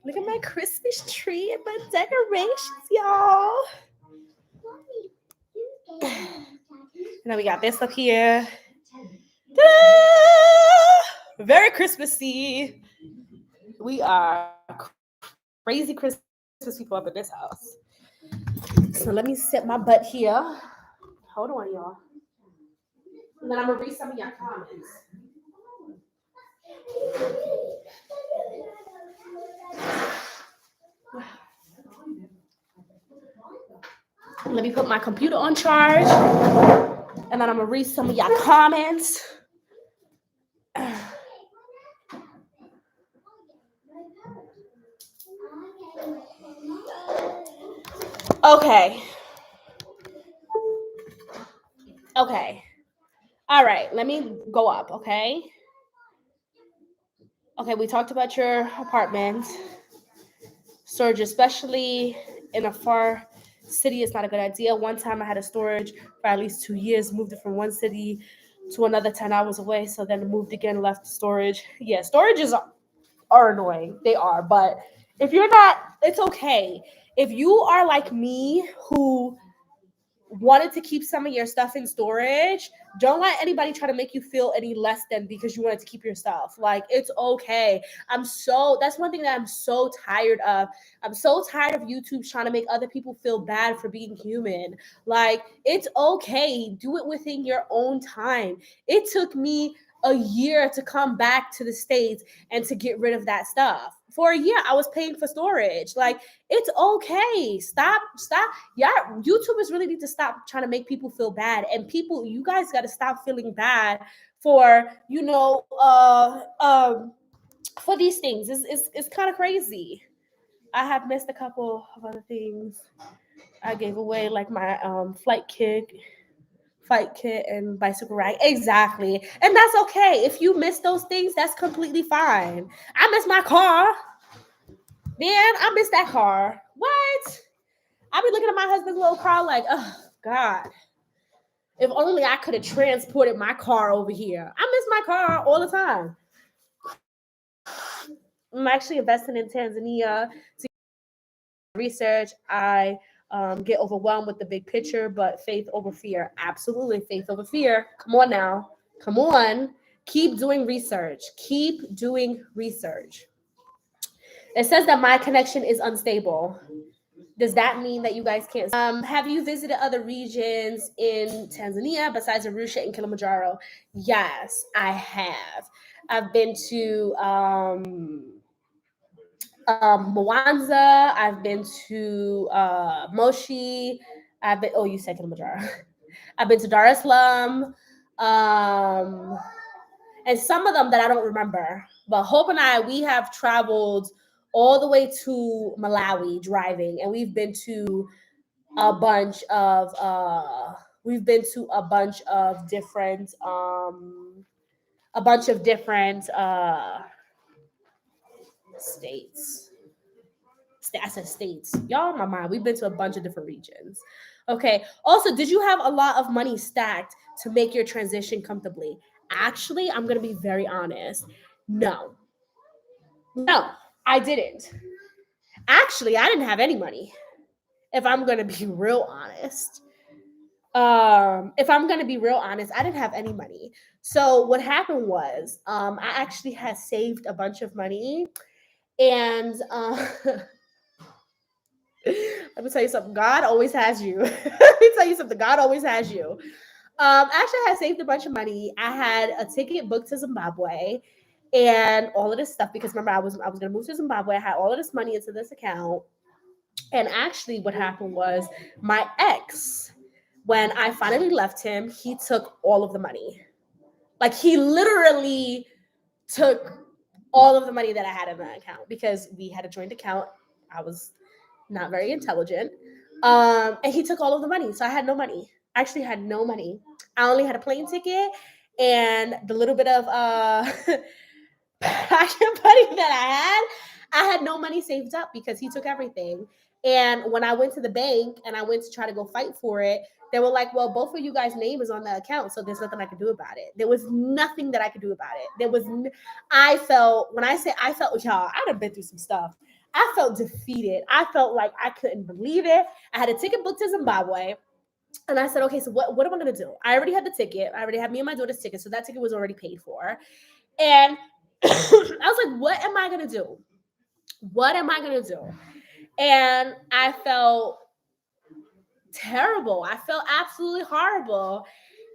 Look at my Christmas tree and my decorations, y'all. And then we got this up here. Ta-da! Very Christmassy. We are crazy Christmas people up in this house. So let me sit my butt here. Hold on, y'all. And then I'm going to read some of your comments. Let me put my computer on charge. And then I'm going to read some of your comments. Okay. Okay. All right. Let me go up, okay? Okay, we talked about your apartment. Storage, especially in a far city, is not a good idea. One time I had a storage for at least 2 years, moved it from one city to another 10 hours away. So then moved again, left storage. Yeah, storages are annoying. They are. But if you're not, it's okay. If you are like me who wanted to keep some of your stuff in storage, don't let anybody try to make you feel any less than because you wanted to keep your stuff. Like, it's okay. That's one thing that I'm so tired of. I'm so tired of YouTube trying to make other people feel bad for being human. Like, it's okay. Do it within your own time. It took me a year to come back to the States and to get rid of that stuff. For a year, I was paying for storage. Like, it's okay. Stop. Yeah, YouTubers really need to stop trying to make people feel bad. And people, you guys got to stop feeling bad for, for these things. It's kind of crazy. I have missed a couple of other things. I gave away like my fight kit, and bicycle rack. Exactly. And that's okay. If you miss those things, that's completely fine. I miss my car. Man, I miss that car. What? I be looking at my husband's little car like, oh, God. If only I could have transported my car over here. I miss my car all the time. I'm actually investing in Tanzania to research. I get overwhelmed with the big picture, but faith over fear. Absolutely, faith over fear. Come on now. Come on. Keep doing research. Keep doing research. It says that my connection is unstable. Does that mean that you guys can't? Have you visited other regions in Tanzania besides Arusha and Kilimanjaro? Yes, I have. I've been to Mwanza. I've been to Moshi. Oh, you said Kilimanjaro. I've been to Dar es Salaam. And some of them that I don't remember. But Hope and I, we have traveled all the way to Malawi driving, and we've been to a bunch of different states. I said states. Y'all, my mind. We've been to a bunch of different regions. Okay. Also, did you have a lot of money stacked to make your transition comfortably? Actually, I'm gonna be very honest. No, I didn't. Actually, I didn't have any money. If I'm gonna be real honest, If I'm gonna be real honest, I didn't have any money. So what happened was, I actually had saved a bunch of money, and let me tell you something. God always has you. Let me tell you something. God always has you. Actually, I had saved a bunch of money. I had a ticket booked to Zimbabwe, and all of this stuff because remember I was gonna move to Zimbabwe. I had all of this money into this account, and actually, what happened was my ex, when I finally left him, he took all of the money. Like he literally took all of the money that I had in that account because we had a joint account. I was not very intelligent. And he took all of the money. So I had no money. I actually had no money. I only had a plane ticket and the little bit of pocket money that I had no money saved up because he took everything. And when I went to the bank and I went to try to go fight for it, they were like, "Well, both of you guys' name is on the account, so there's nothing I could do about it." There was nothing that I could do about it. I felt when I say I felt, y'all, I'd have been through some stuff. I felt defeated. I felt like I couldn't believe it. I had a ticket booked to Zimbabwe. And I said, okay, so what am I gonna do? I already had the ticket. I already had me and my daughter's ticket, so that ticket was already paid for. And I was like, what am I gonna do? What am I gonna do? And I felt terrible. I felt absolutely horrible.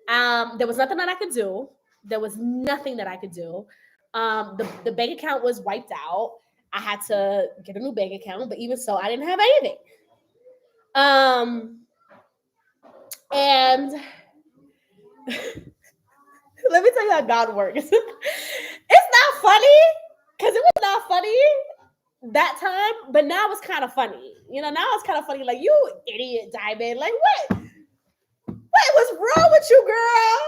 There was nothing that I could do. There was nothing that I could do. The bank account was wiped out. I had to get a new bank account, but even so, I didn't have anything. Um, and let me tell you how God works. It's not funny because it was not funny that time, but now it's kind of funny. Now it's kind of funny. Like, you idiot, Diamond. Like, what's wrong with you, girl?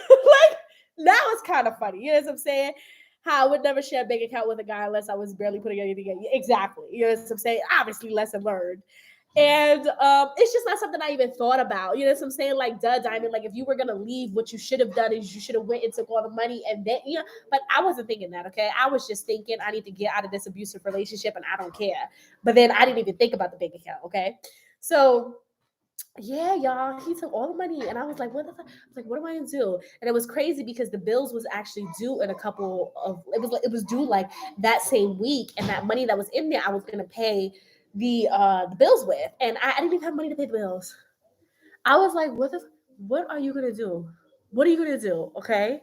Like, now it's kind of funny. You know what I'm saying? How I would never share a bank account with a guy unless I was barely putting anything in. Exactly. You know what I'm saying? Obviously, lesson learned. And it's just not something I even thought about. You know what I'm saying? Like, duh, Diamond. Like, if you were gonna leave, what you should have done is you should have went and took all the money and then, But I wasn't thinking that. Okay, I was just thinking I need to get out of this abusive relationship and I don't care. But then I didn't even think about the bank account. Okay, so yeah, y'all, he took all the money, and I was like, "What the fuck?" I was like, "What am I gonna do?" And it was crazy because the bills was actually due in a couple of. It was due like that same week, and that money that was in there, I was gonna pay the bills with, and I didn't even have money to pay the bills. I was like, What are you gonna do? What are you gonna do? Okay,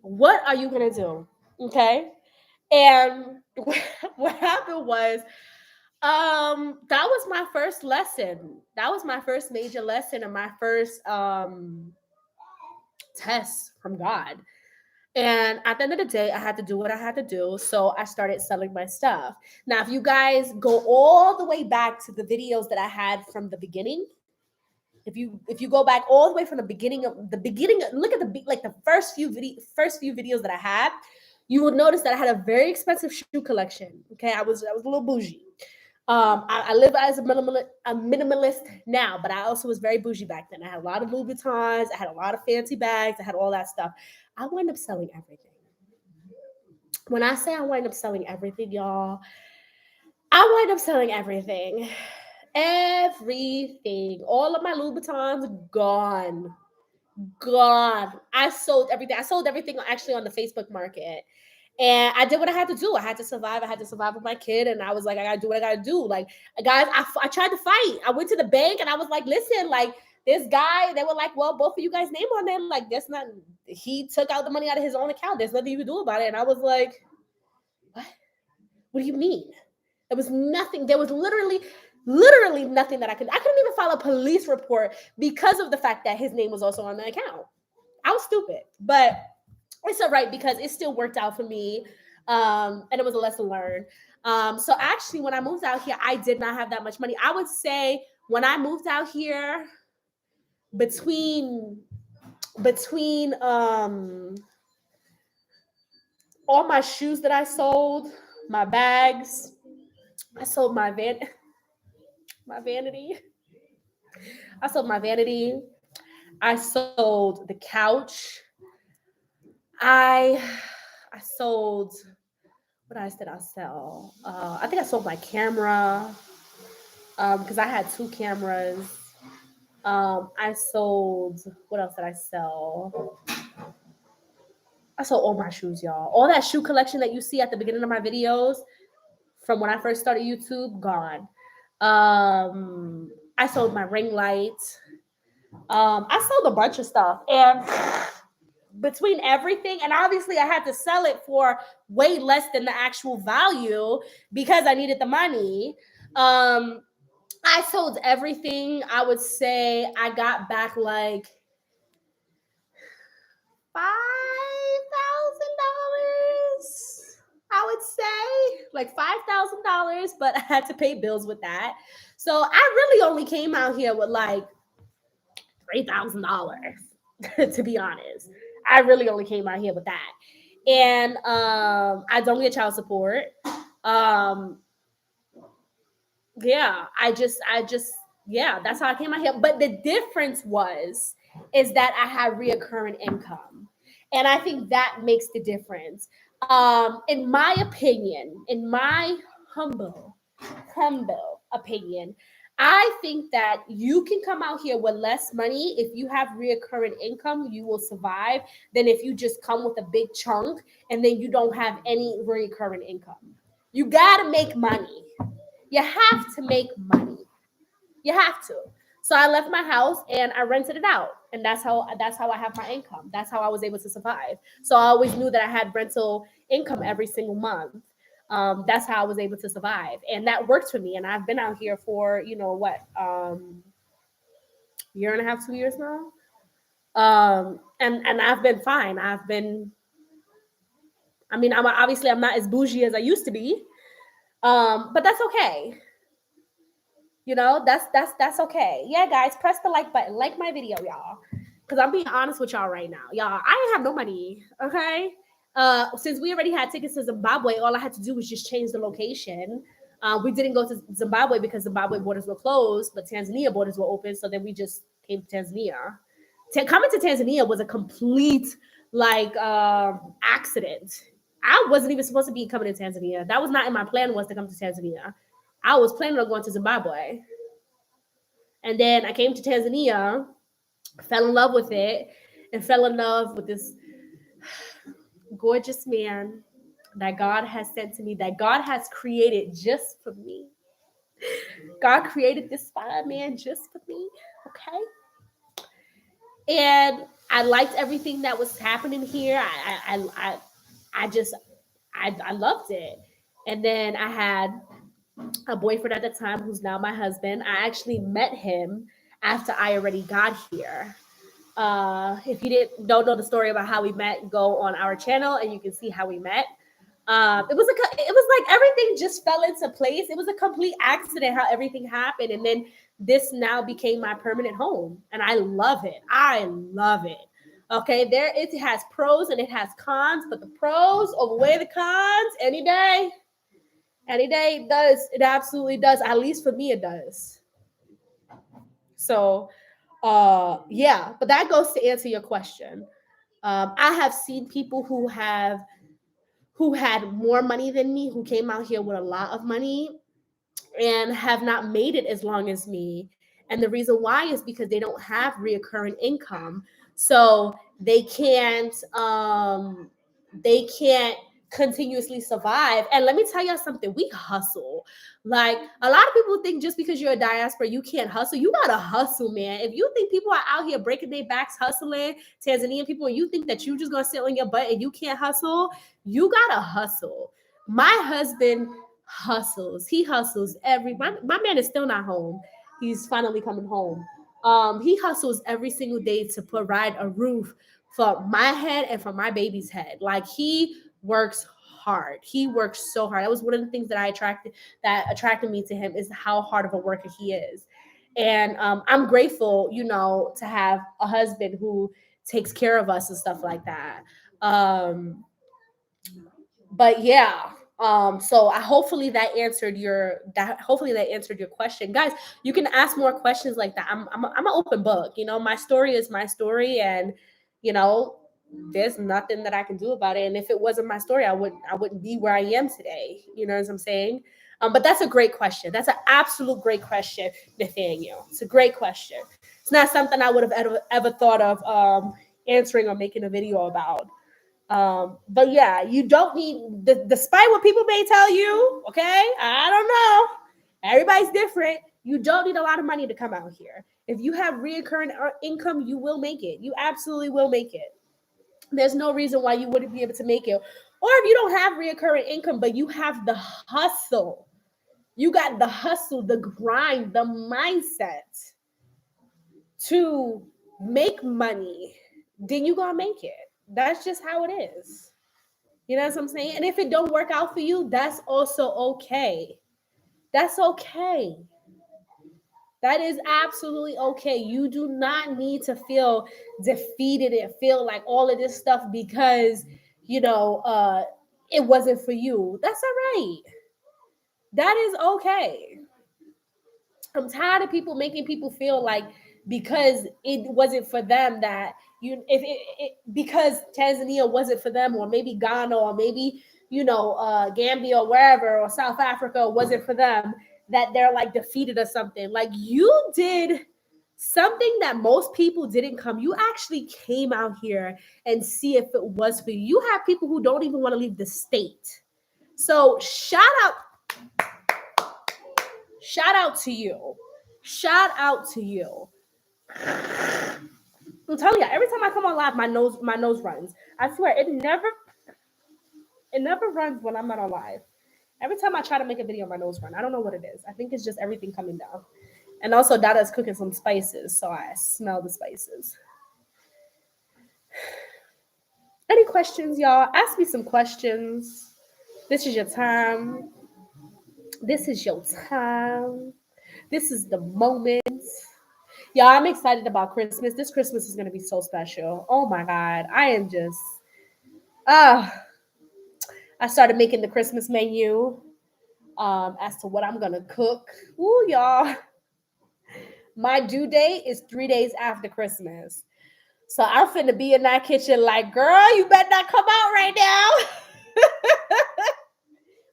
what are you gonna do? Okay, and what happened was that was my first lesson. That was my first major lesson and my first test from God. And at the end of the day, I had to do what I had to do. So I started selling my stuff. Now, if you guys go all the way back to the videos that I had from the beginning, if you go back all the way from the beginning, look at like the first few videos that I had, you would notice that I had a very expensive shoe collection. Okay, I was a little bougie. I live as a minimalist now, but I also was very bougie back then. I had a lot of Louis Vuittons, I had a lot of fancy bags, I had all that stuff. I wound up selling everything. When I say I wind up selling everything, y'all, I wind up selling everything. Everything. All of my Louis Vuittons gone. Gone. I sold everything. I sold everything actually on the Facebook market. And I did what I had to do. I had to survive. I had to survive with my kid. And I was like, I got to do what I got to do. Like, guys, I tried to fight. I went to the bank and I was like, listen, like, this guy, they were like, well, both of you guys' name on there. Like, that's not, he took out the money out of his own account. There's nothing you can do about it. And I was like, what? What do you mean? There was nothing. There was literally nothing that I couldn't even file a police report because of the fact that his name was also on the account. I was stupid, but it's all right because it still worked out for me. And it was a lesson learned. So actually, when I moved out here, I did not have that much money. I would say when I moved out here, between all my shoes that I sold, my bags, I sold my vanity. I sold my vanity. I sold the couch. I I sold, what else did I sell? I think I sold my camera because I had two cameras. I sold, what else did I sell? I sold all my shoes, y'all. All that shoe collection that you see at the beginning of my videos from when I first started YouTube, gone. I sold my ring light. I sold a bunch of stuff. And between everything, and obviously I had to sell it for way less than the actual value because I needed the money. I sold everything. I would say I got back like $5,000. I would say like $5,000, but I had to pay bills with that. So I really only came out here with like $3,000. To be honest, I really only came out here with that, and I don't get child support. Um, yeah, yeah, that's how I came out here. But the difference is that I had reoccurring income. And I think that makes the difference. In my opinion, in my humble, humble opinion, I think that you can come out here with less money. If you have reoccurring income, you will survive than if you just come with a big chunk and then you don't have any recurring income. You got to make money. You have to make money. You have to. So I left my house and I rented it out, and that's how I have my income. That's how I was able to survive. So I always knew that I had rental income every single month. That's how I was able to survive, and that worked for me. And I've been out here for what, year and a half, 2 years now, and I've been fine. I've been. I mean, I'm not as bougie as I used to be, but that's okay. That's okay. Yeah, guys, press the like button, like my video, y'all, because I'm being honest with y'all right now. Y'all, I ain't have no money. Okay. Since we already had tickets to Zimbabwe, all I had to do was just change the location. We didn't go to Zimbabwe because Zimbabwe borders were closed, but Tanzania borders were open, so then we just came to Tanzania. Coming to Tanzania was a complete like accident. I wasn't even supposed to be coming to Tanzania. That was not in my plan, was to come to Tanzania. I was planning on going to Zimbabwe. And then I came to Tanzania, fell in love with it, and fell in love with this gorgeous man that God has sent to me, that God has created just for me. God created this fine man just for me, okay? And I liked everything that was happening here. I loved it. And then I had a boyfriend at the time who's now my husband. I actually met him after I already got here. If you don't know the story about how we met, go on our channel and you can see how we met. It was like everything just fell into place. It was a complete accident how everything happened, and then this now became my permanent home, and I love it. I love it. Okay, it has pros and it has cons, but the pros outweigh the cons any day. Any day it does. It absolutely does. At least for me, it does. So, yeah, but that goes to answer your question. I have seen people who had more money than me, who came out here with a lot of money and have not made it as long as me. And the reason why is because they don't have reoccurring income. So they can't continuously survive. And let me tell y'all something, we hustle. Like, a lot of people think just because you're a diaspora, you can't hustle. You gotta hustle, man. If you think people are out here breaking their backs hustling, Tanzanian people, and you think that you just gonna sit on your butt and you can't hustle, you gotta hustle. My husband hustles. He hustles my man is still not home. He's finally coming home. He hustles every single day to provide a roof for my head and for my baby's head. Like, he works hard. He works so hard. That was one of the things that attracted me to him, is how hard of a worker he is. And I'm grateful, to have a husband who takes care of us and stuff like that. But yeah, so hopefully that answered your question, guys. You can ask more questions like that. I'm an open book. My story is my story, and you know there's nothing that I can do about it. And if it wasn't my story, I wouldn't be where I am today. You know what I'm saying? But that's a great question. That's an absolute great question, Nathaniel. It's a great question. It's not something I would have ever thought of answering or making a video about. But yeah, you don't need, despite what people may tell you, okay? I don't know. Everybody's different. You don't need a lot of money to come out here. If you have reoccurring income, you will make it. You absolutely will make it. There's no reason why you wouldn't be able to make it. Or if you don't have reoccurring income, but you have the hustle, you got the hustle, the grind, the mindset to make money, then you gonna make it. That's just how it is. You know what I'm saying? And if it don't work out for you, that's also okay. That's okay. That is absolutely okay. You do not need to feel defeated and feel like all of this stuff because, it wasn't for you. That's all right. That is okay. I'm tired of people making people feel like because it wasn't for them that because Tanzania wasn't for them, or maybe Ghana, or maybe Gambia or wherever, or South Africa wasn't for them, that they're like defeated or something. Like, you did something that most people didn't come. You actually came out here and see if it was for you. You have people who don't even want to leave the state. So shout out to you. Shout out to you. I'm telling you, every time I come on live, my nose runs. I swear, it never runs when I'm not on live. Every time I try to make a video, my nose runs. I don't know what it is. I think it's just everything coming down. And also, Dada's cooking some spices, so I smell the spices. Any questions, y'all? Ask me some questions. This is your time. This is your time. This is the moment. Yeah, I'm excited about Christmas. This Christmas is going to be so special. Oh my God. I am just, I started making the Christmas menu as to what I'm going to cook. Ooh, y'all. My due date is 3 days after Christmas. So I'm finna be in that kitchen like, girl, you better not come out right now.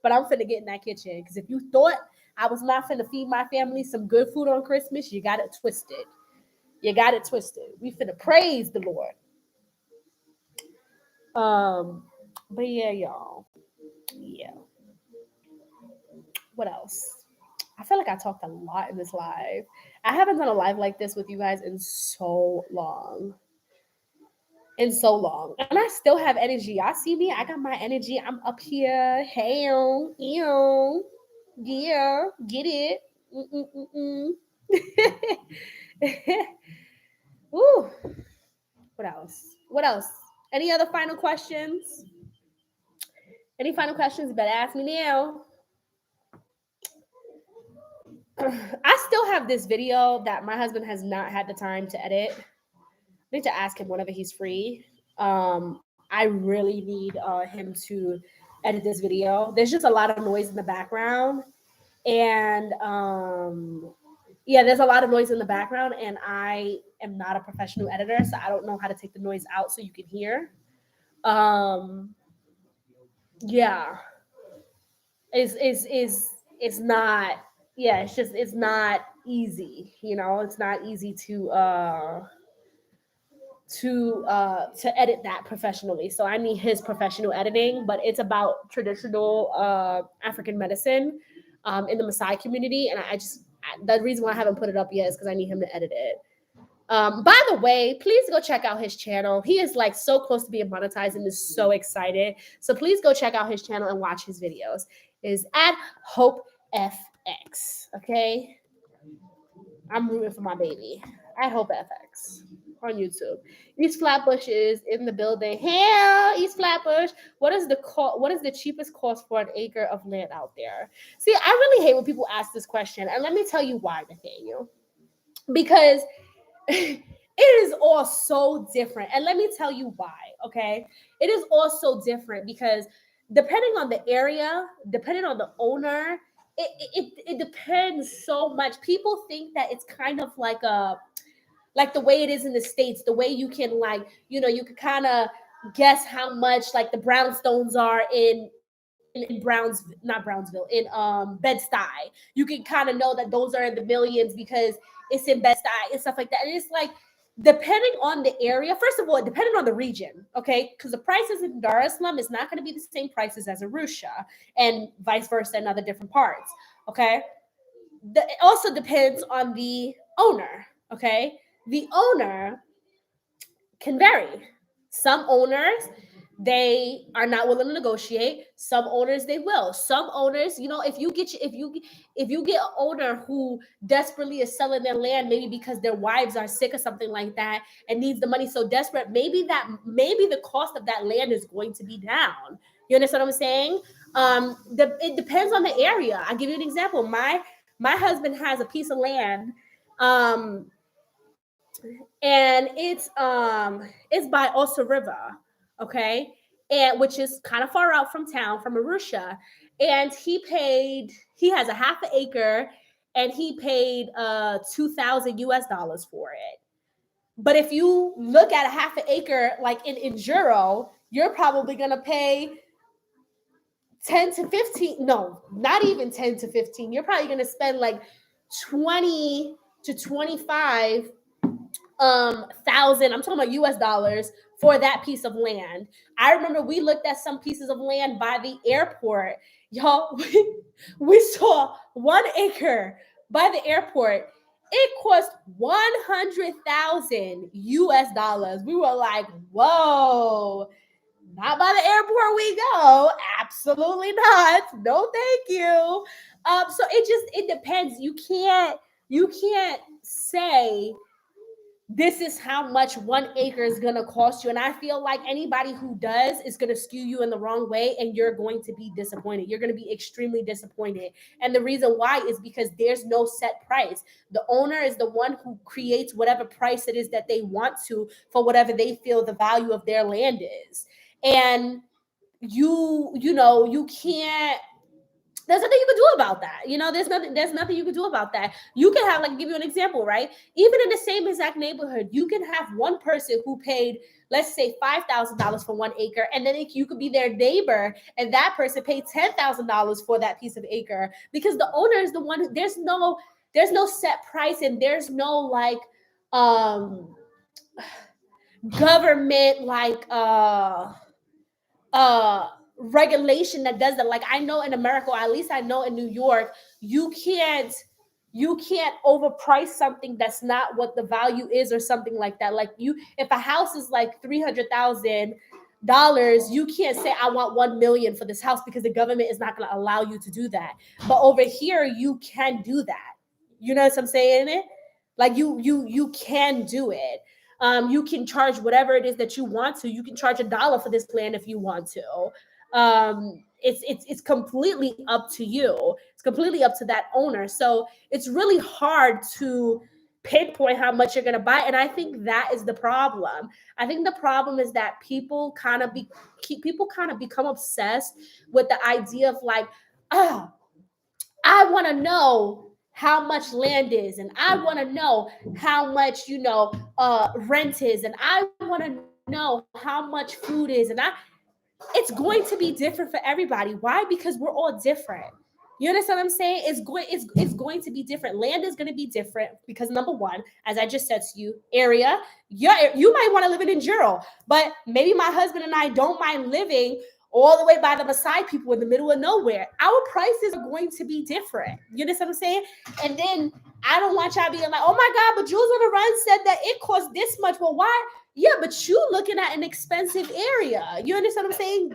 But I'm finna get in that kitchen, because if you thought I was not finna feed my family some good food on Christmas, you got it twisted. You got it twisted. We finna praise the Lord. But yeah, y'all. Yeah. What else? I feel like I talked a lot in this live. I haven't done a live like this with you guys in so long. And I still have energy. Y'all see me? I got my energy. I'm up here. Hey, yeah, get it. Ooh. What else? Any other final questions? Any final questions? Better ask me now. I still have this video that my husband has not had the time to edit. I need to ask him whenever he's free. I really need him to edit this video. There's just a lot of noise in the background. And there's a lot of noise in the background, and I am not a professional editor, so I don't know how to take the noise out so you can hear. It's not, it's not easy, it's not easy to edit that professionally. So I need his professional editing, but it's about traditional African medicine in the Maasai community, and the reason why I haven't put it up yet is because I need him to edit it. By the way, please go check out his channel. He is like so close to being monetized and is so excited. So please go check out his channel and watch his videos. It is at Hope FX. Okay, I'm rooting for my baby at Hope FX on YouTube. East Flatbush is in the building. Hell, East Flatbush. What is the cheapest cost for an acre of land out there? See, I really hate when people ask this question, and let me tell you why, Nathaniel. Because it is all so different. And let me tell you why, okay? It is all so different because depending on the area, depending on the owner, it depends so much. People think that it's kind of like the way it is in the States, the way you can you can kind of guess how much like the brownstones are in in Brownsville, not Brownsville, in Bed-Stuy. You can kind of know that those are in the millions because it's in Bed-Stuy and stuff like that. And it's like, depending on the area, first of all, depending on the region, okay? Because the prices in Dar es Salaam is not going to be the same prices as Arusha, and vice versa in other different parts, okay? It also depends on the owner, okay? The owner can vary. Some owners, they are not willing to negotiate. Some owners, they will. Some owners, if you get an owner who desperately is selling their land, maybe because their wives are sick or something like that, and needs the money so desperate, maybe the cost of that land is going to be down. You understand what I'm saying? It depends on the area. I'll give you an example. My husband has a piece of land, um, and it's by Osa River, okay, and which is kind of far out from town, from Arusha. And he has a half an acre, and he paid 2,000 US dollars for it. But if you look at a half an acre, like in Juro, you're probably gonna pay 10 to 15, no, not even 10 to 15. You're probably gonna spend like 20 to 25 thousand, I'm talking about US dollars, for that piece of land. I remember we looked at some pieces of land by the airport. Y'all, we saw 1 acre by the airport. It cost 100,000 US dollars. We were like, whoa, not by the airport we go. Absolutely not. No, thank you. So it depends. You can't say this is how much 1 acre is going to cost you. And I feel like anybody who does is going to skew you in the wrong way, and you're going to be disappointed. You're going to be extremely disappointed. And the reason why is because there's no set price. The owner is the one who creates whatever price it is that they want to for whatever they feel the value of their land is. And you can't, there's nothing you can do about that. There's nothing you can do about that. You can have, like, give you an example, right? Even in the same exact neighborhood, you can have one person who paid, let's say, $5,000 for 1 acre, and then you could be their neighbor, and that person paid $10,000 for that piece of acre, because the owner is the one. There's no set price, and there's no, like, um government, like, uh regulation that does that. Like, I know in America, or at least I know in New York, you can't overprice something that's not what the value is, or something like that. Like, if a house is like $300,000, you can't say I want 1 million for this house, because the government is not going to allow you to do that. But over here, you can do that. You know what I'm saying? It like you can do it. You can charge whatever it is that you want to. You can charge $1 for this land if you want to. It's completely up to you. It's completely up to that owner. So it's really hard to pinpoint how much you're going to buy, and I think that is the problem. I think the problem is that people kind of become obsessed with the idea of, like, oh, I want to know how much land is, and I want to know how much rent is, and I want to know how much food is, and it's going to be different for everybody. Why? Because we're all different. You understand what I'm saying? It's going to be different. Land is going to be different because, number one, as I just said to you, area. Yeah, you might want to live in Juro, but maybe my husband and I don't mind living all the way by the Maasai people in the middle of nowhere. Our prices are going to be different. You understand what I'm saying? And then I don't want y'all being like, oh my God, but Jules on the Run said that it costs this much. Well, why? Yeah, but you looking at an expensive area. You understand what I'm saying?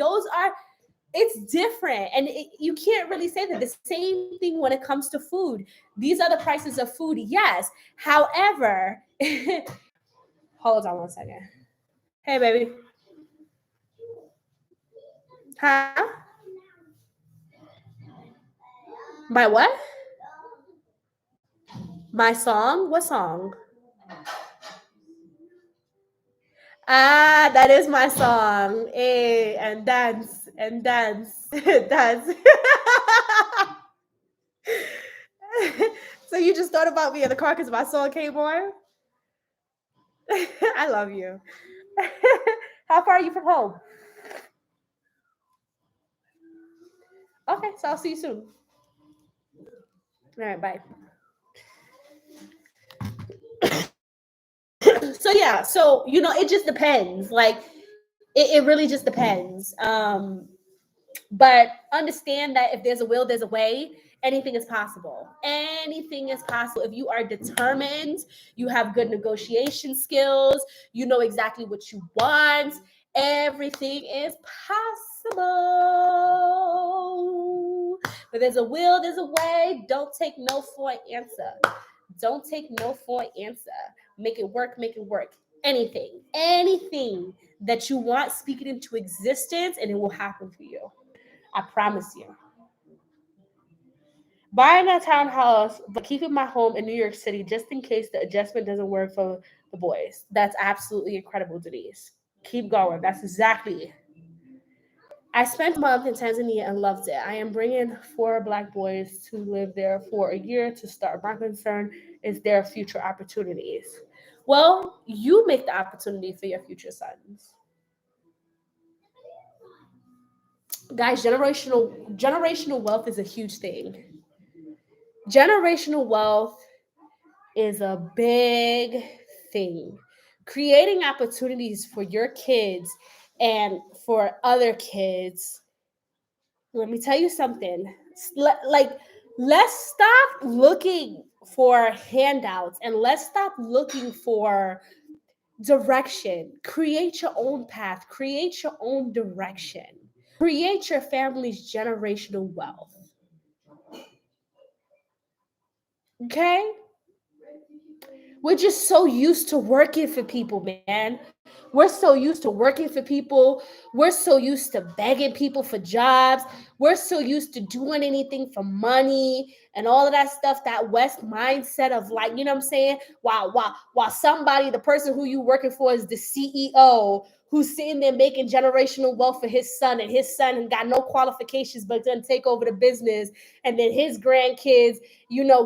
It's different. And you can't really say that. The same thing when it comes to food. These are the prices of food, yes. However, hold on one second. Hey, baby. Huh? My what? My song? What song? Ah, that is my song. Hey, and dance, and dance, dance. So you just thought about me in the car because my song came on? I love you. How far are you from home? Okay, so I'll see you soon. All right, bye. So yeah, so it just depends. Like it really just depends. But understand that if there's a will, there's a way. Anything is possible. Anything is possible if you are determined, you have good negotiation skills, you know exactly what you want. Everything is possible. But there's a will, there's a way. Don't take no for an answer. Don't take no for an answer. Make it work, make it work. Anything that you want, speak it into existence and it will happen for you. I promise you. Buying a townhouse, but keeping my home in New York City just in case the adjustment doesn't work for the boys. That's absolutely incredible, Denise. Keep going. That's exactly. I spent a month in Tanzania and loved it. I am bringing 4 Black boys to live there for a year to start. My concern is their future opportunities. Well, you make the opportunity for your future sons. Guys, generational wealth is a huge thing. Generational wealth is a big thing. Creating opportunities for your kids and for other kids. Let me tell you something. Like, let's stop looking for handouts and let's stop looking for direction. Create your own path, create your own direction, create your family's generational wealth. Okay? We're just so used to working for people, man. We're so used to working for people. We're so used to begging people for jobs. We're so used to doing anything for money and all of that stuff, that West mindset of, like, you know what I'm saying? While somebody, the person who you working for is the CEO who's sitting there making generational wealth for his son, and his son got no qualifications but doesn't take over the business, and then his grandkids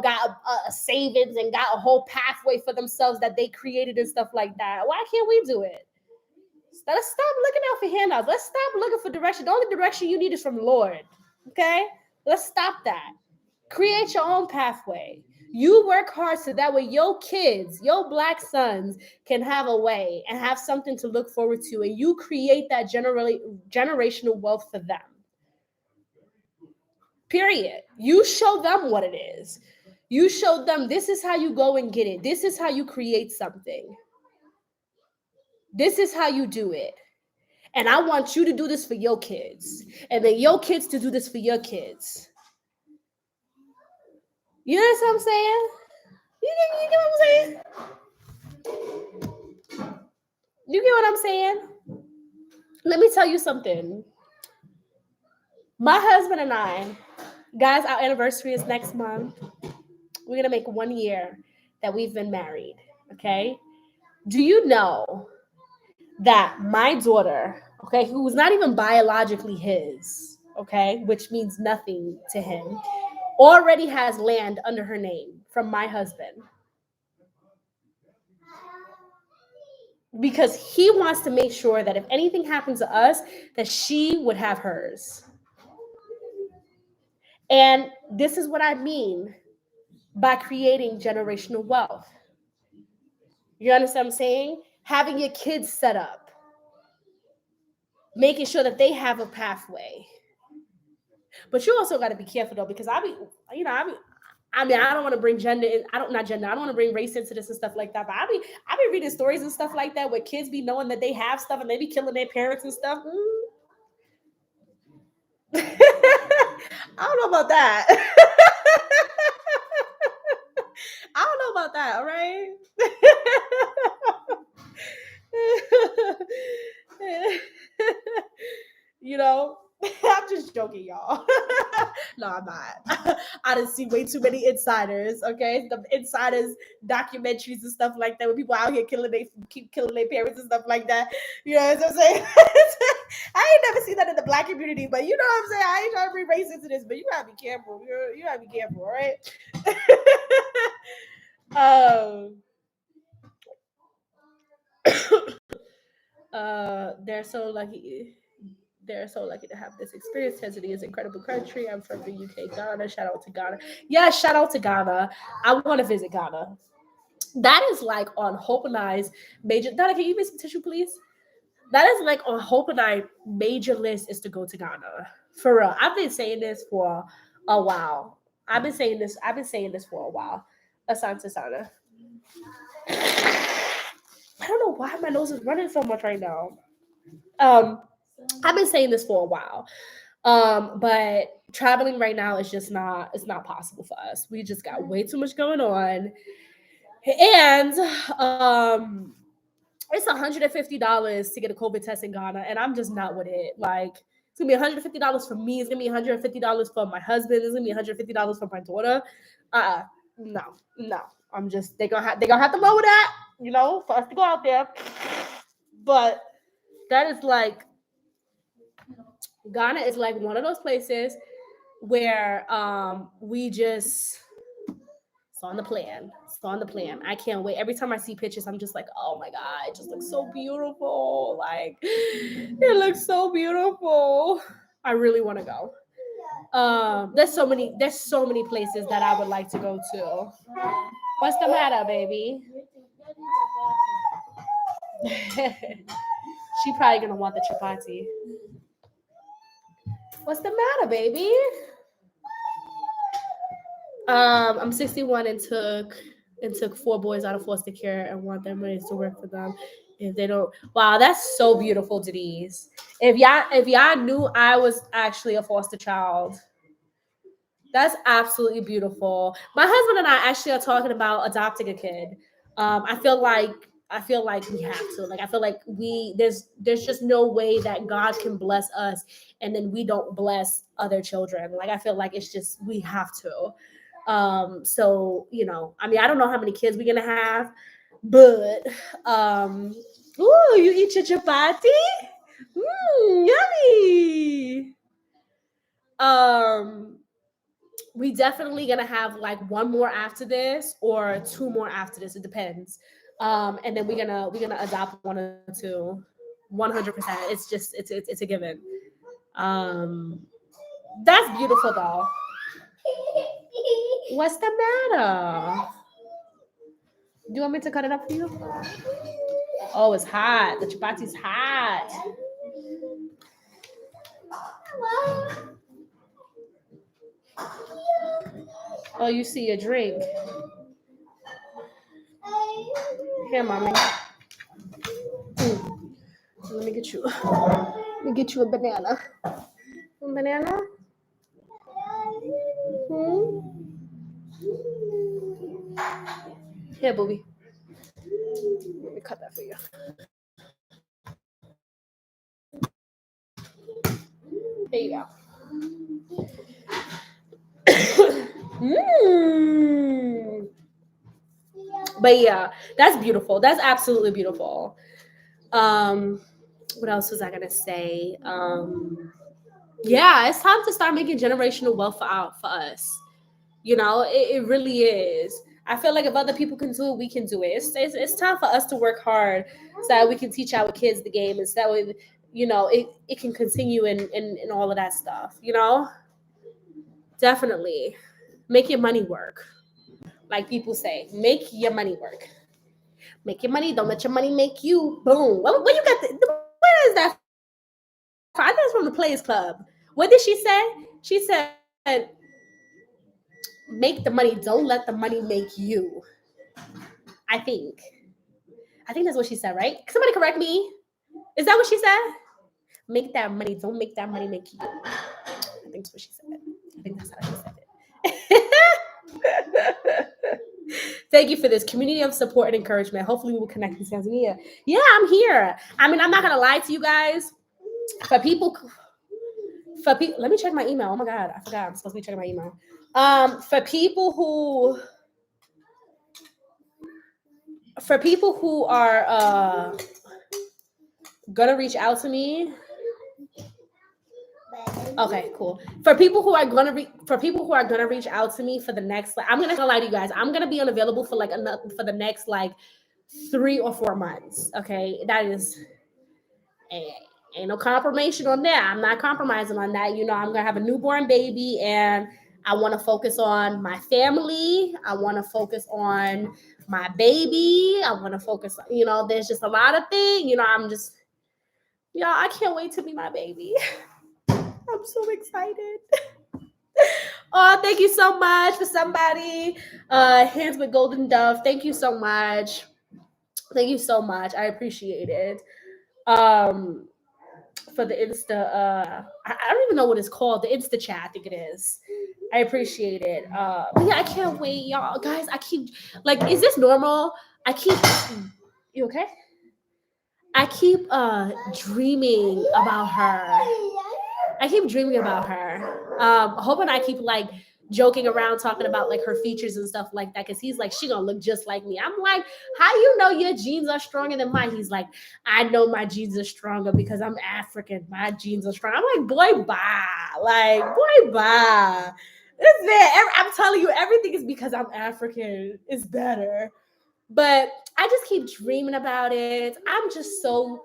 got a savings and got a whole pathway for themselves that they created and stuff like that. Why can't we do it? Let's stop looking out for handouts. Let's stop looking for direction. The only direction you need is from the Lord. Okay? Let's stop that. Create your own pathway. You work hard so that way your kids, your Black sons, can have a way and have something to look forward to. And you create that generational wealth for them. Period. You show them what it is. You show them this is how you go and get it. This is how you create something. This is how you do it. And I want you to do this for your kids. And then your kids to do this for your kids. You know what I'm saying? You get what I'm saying? You get what I'm saying? Let me tell you something. My husband and I, guys, our anniversary is next month. We're going to make 1 year that we've been married. Okay? Do you know that my daughter, okay, who was not even biologically his, okay, which means nothing to him, already has land under her name from my husband? Because he wants to make sure that if anything happens to us, that she would have hers. And this is what I mean by creating generational wealth. You understand what I'm saying? Having your kids set up, making sure that they have a pathway. But you also got to be careful though, because I don't want to bring gender in. I don't want to bring race into this and stuff like that. But I be reading stories and stuff like that where kids be knowing that they have stuff and they be killing their parents and stuff. I don't know about that. I don't know about that. All right. you know, I'm just joking, y'all. No, I'm not. I done see way too many insiders. Okay, the insiders documentaries and stuff like that, where people out here keep killing their parents and stuff like that. You know what I'm saying? I ain't never seen that in the Black community, but you know what I'm saying. I ain't trying to bring race into this, but you gotta be careful. You gotta be careful, all right? um. They're so lucky. They're so lucky to have this experience. Tanzania is an incredible country. I'm from the UK, Ghana. Shout out to Ghana. Yeah, shout out to Ghana. I want to visit Ghana. That is like on Hope and I's major. Donna, can you give me some tissue, please? That is like on Hope and I major list is to go to Ghana. For real. I've been saying this for a while. I've been saying this for a while. Asante Sana. I don't know why my nose is running so much right now. Um, I've been saying this for a while. But traveling right now is just not it's not possible for us. We just got way too much going on. And um it's $150 to get a COVID test in Ghana, and I'm just not with it. Like, it's gonna be $150 for me. It's gonna be $150 for my husband. It's gonna be $150 for my daughter. Uh, no, no. I'm just they gonna have to lower that, for us to go out there. But that is like Ghana is like one of those places where we just it's on the plan. It's on the plan. I can't wait. Every time I see pictures, I'm just like, oh my God, it just looks so beautiful. Like, it looks so beautiful. I really want to go. There's so many places that I would like to go to. What's the matter, baby? She probably gonna want the chapati. What's the matter, baby? I'm 61 and took 4 boys out of foster care and want their money to work for them. If they don't, wow, that's so beautiful, Denise. If y'all knew I was actually a foster child, that's absolutely beautiful. My husband and I actually are talking about adopting a kid. I feel like we have to. Like I feel like there's just no way that God can bless us and then we don't bless other children. Like I feel like it's just we have to. So I mean, I don't know how many kids we're gonna have, but ooh, you eat your chapati? Yummy. Um, we definitely gonna have like one more after this or 2 more after this. It depends. And then we're gonna adopt one or two. 100%. It's a given. Um, that's beautiful though. What's the matter? Do you want me to cut it up for you? Oh, it's hot. The chapati's hot. Oh, you see a drink. Here, mommy. Let me get you. Let me get you a banana. A banana? Here, booby. Let me cut that for you. There you go. But yeah, that's beautiful. That's absolutely beautiful. What else was I gonna say? Yeah, it's time to start making generational wealth for us. It really is. I feel like if other people can do it, we can do it. It's time for us to work hard so that we can teach our kids the game, and so that way, it can continue in all of that stuff. Definitely make your money work. Like people say, make your money work. Make your money. Don't let your money make you. Boom. What you got? Where is that? I think it's from the Players Club. What did she say? She said, "Make the money. Don't let the money make you." I think. I think that's what she said, right? Somebody correct me. Is that what she said? Make that money. Don't make that money make you. I think that's what she said. I think that's how she said it. Thank you for this community of support and encouragement. Hopefully, we will connect in Tanzania. Yeah, I'm here. I mean, I'm not gonna lie to you guys. For people, let me check my email. Oh my God, I forgot. I'm supposed to be checking my email. For people who are gonna reach out to me. Okay, cool. For people who are gonna reach out to me for the next, I'm gonna lie to you guys. I'm gonna be unavailable for for the next 3 or 4 months. Okay, that is. Ain't no compromise on that. I'm not compromising on that. I'm gonna have a newborn baby, and I want to focus on my family. I want to focus on my baby. I want to focus. There's just a lot of things. I'm just, y'all. I can't wait to be my baby. I'm so excited. Oh, thank you so much for somebody. Hands with Golden Dove. Thank you so much. Thank you so much. I appreciate it. Um, for the Insta, I don't even know what it's called. The Insta chat, I think it is. I appreciate it. But yeah, I can't wait, y'all. Guys, I keep like, is this normal? I keep. You okay? I keep dreaming about her. I keep dreaming about her. Hoping I keep like joking around talking about like her features and stuff like that, because he's like, she gonna look just like me. I'm like, how you know your genes are stronger than mine? He's like, I know my genes are stronger because I'm African. My genes are strong. I'm like, boy, bye. Like, boy, bye. It's there. I'm telling you, everything is because I'm African. It's better. But I just keep dreaming about it. I'm so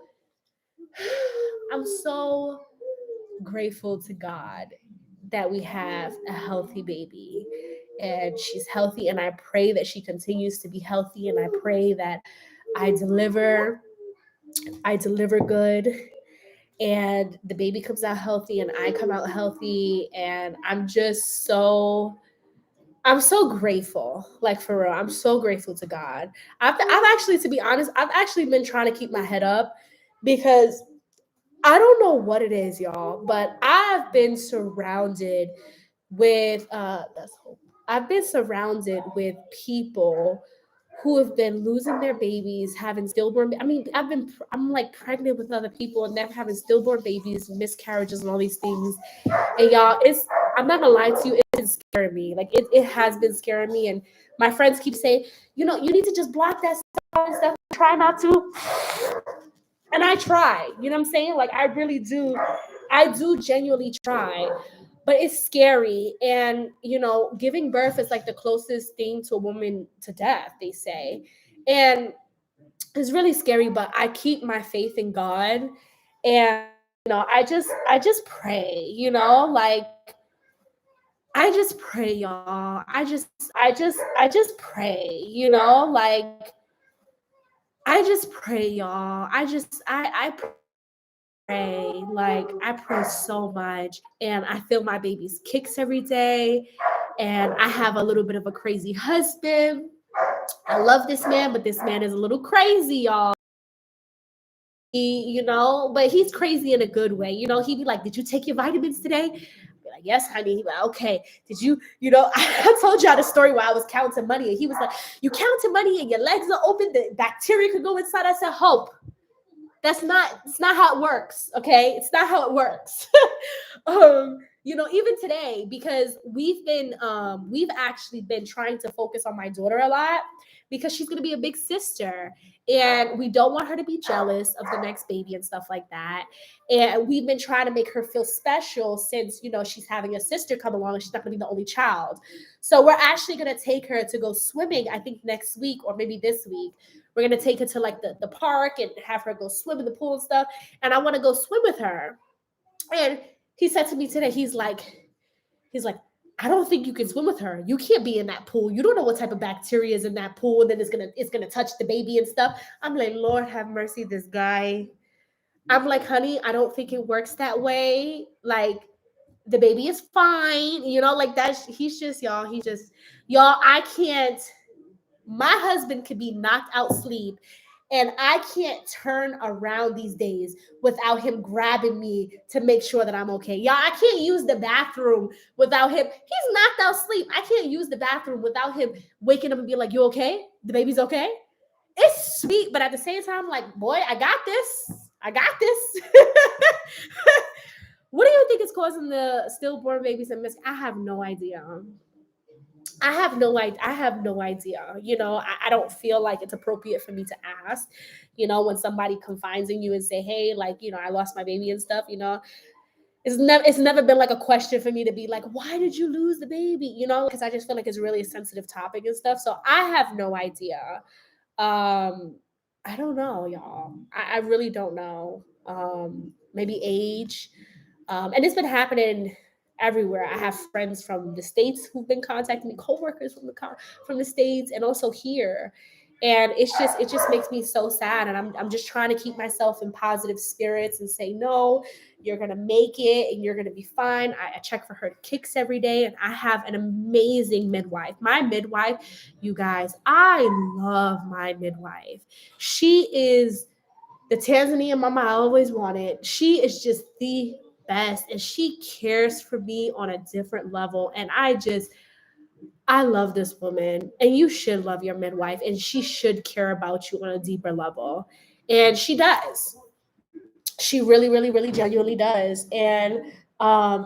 grateful to God that we have a healthy baby, and she's healthy, and I pray that she continues to be healthy, and I pray that I deliver I deliver good, and the baby comes out healthy, and I come out healthy, and I'm so grateful, like for real. I'm so grateful to God. I've actually, to be honest, I've actually been trying to keep my head up, because I don't know what it is, y'all, but I've been surrounded with that's hope. I've been surrounded with people who have been losing their babies, having stillborn. I mean, I'm like pregnant with other people, and they're having stillborn babies, miscarriages, and all these things. And y'all, I'm not gonna lie to you, it's been scaring me. Like it has been scaring me. And my friends keep saying, you need to just block that stuff and stuff. Try not to. And I try. You know what I'm saying? Like I really do. I do genuinely try. But it's scary. And giving birth is like the closest thing to a woman to death, they say. And it's really scary, but I keep my faith in God. And I just pray, like I just pray, y'all. I just pray, like I just pray, y'all. I pray, like I pray so much, and I feel my baby's kicks every day, and I have a little bit of a crazy husband. I love this man, but this man is a little crazy, y'all. But he's crazy in a good way. He'd be like, "Did you take your vitamins today?" I'd be like, "Yes, honey." He'd be like, "Okay." Did you, I told y'all the story where I was counting money, and he was like, "You counting money and your legs are open, the bacteria could go inside." I said, "Hope. It's not how it works, okay? It's not how it works." Even today, because we've actually been trying to focus on my daughter a lot, because she's gonna be a big sister, and we don't want her to be jealous of the next baby and stuff like that. And we've been trying to make her feel special, since she's having a sister come along, and she's not gonna be the only child. So we're actually gonna take her to go swimming, I think next week or maybe this week. We're gonna take her to like the park and have her go swim in the pool and stuff. And I want to go swim with her. And he said to me today, he's like, "I don't think you can swim with her. You can't be in that pool. You don't know what type of bacteria is in that pool, and then it's gonna touch the baby and stuff." I'm like, Lord have mercy, this guy. I'm like, honey, I don't think it works that way. Like, the baby is fine, like that. He's just, y'all. I can't. My husband could be knocked out sleep, and I can't turn around these days without him grabbing me to make sure that I'm okay. Y'all, I can't use the bathroom without him. He's knocked out sleep. I can't use the bathroom without him waking up and be like, "You okay? The baby's okay?" It's sweet, but at the same time, like, boy, I got this. I got this. What do you think is causing the stillborn babies and miss? I have no idea. I have no idea. I have no idea. I don't feel like it's appropriate for me to ask. When somebody confides in you and say, "Hey, like, I lost my baby and stuff." It's never been like a question for me to be like, "Why did you lose the baby?" Because I just feel like it's really a sensitive topic and stuff. So I have no idea. I don't know, y'all. I really don't know. maybe age. And it's been happening everywhere. I have friends from the States who've been contacting me, coworkers from the States, and also here. And it just makes me so sad. And I'm just trying to keep myself in positive spirits and say, no, you're gonna make it and you're gonna be fine. I check for her kicks every day, and I have an amazing midwife. My midwife, you guys, I love my midwife. She is the Tanzania mama I always wanted. She is just the best, and she cares for me on a different level. And I love this woman, and you should love your midwife, and she should care about you on a deeper level. And she does. She really, really, really genuinely does. And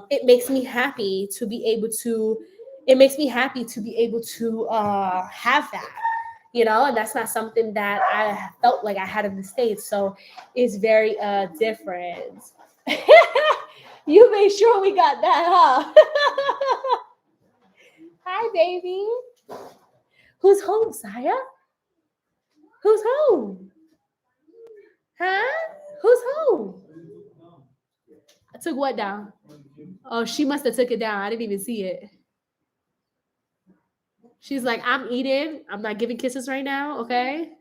it makes me happy to be able to. It makes me happy to be able to have that, and that's not something that I felt like I had in the States. So it's very different. You made sure we got that, huh? Hi, baby. Who's home, Saya? Who's home? Huh? Who's home? I took what down? Oh, she must have took it down. I didn't even see it. She's like, I'm eating. I'm not giving kisses right now. Okay.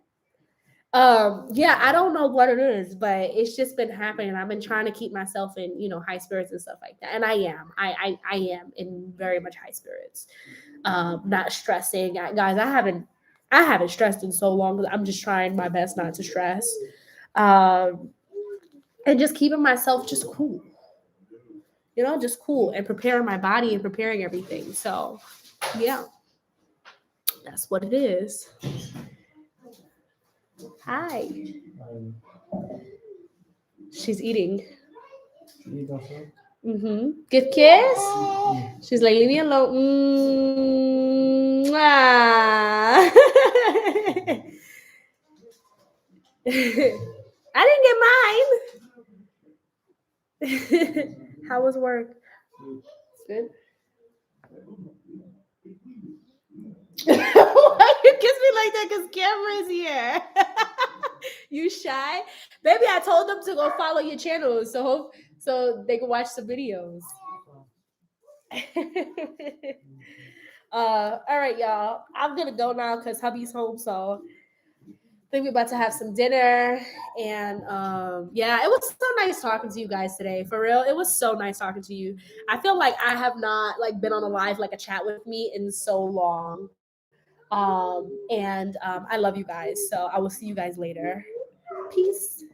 Yeah, I don't know what it is, but it's just been happening. I've been trying to keep myself in, high spirits and stuff like that. And I am. I am in very much high spirits. Not stressing. Guys, I haven't stressed in so long because I'm just trying my best not to stress. Um and just keeping myself just cool. Just cool and preparing my body and preparing everything. So yeah, that's what it is. Hi. She's eating. Give kiss. She's like, leave me alone. Mwah. I didn't get mine. How was work? Good. Why you kiss me like that? Cause camera is here. You shy, baby? I told them to go follow your channel, so they can watch some videos. All right, y'all. I'm gonna go now because hubby's home. So I think we're about to have some dinner. And yeah, it was so nice talking to you guys today. For real, it was so nice talking to you. I feel like I have not like been on a live like a chat with me in so long. And I love you guys. So I will see you guys later. Peace.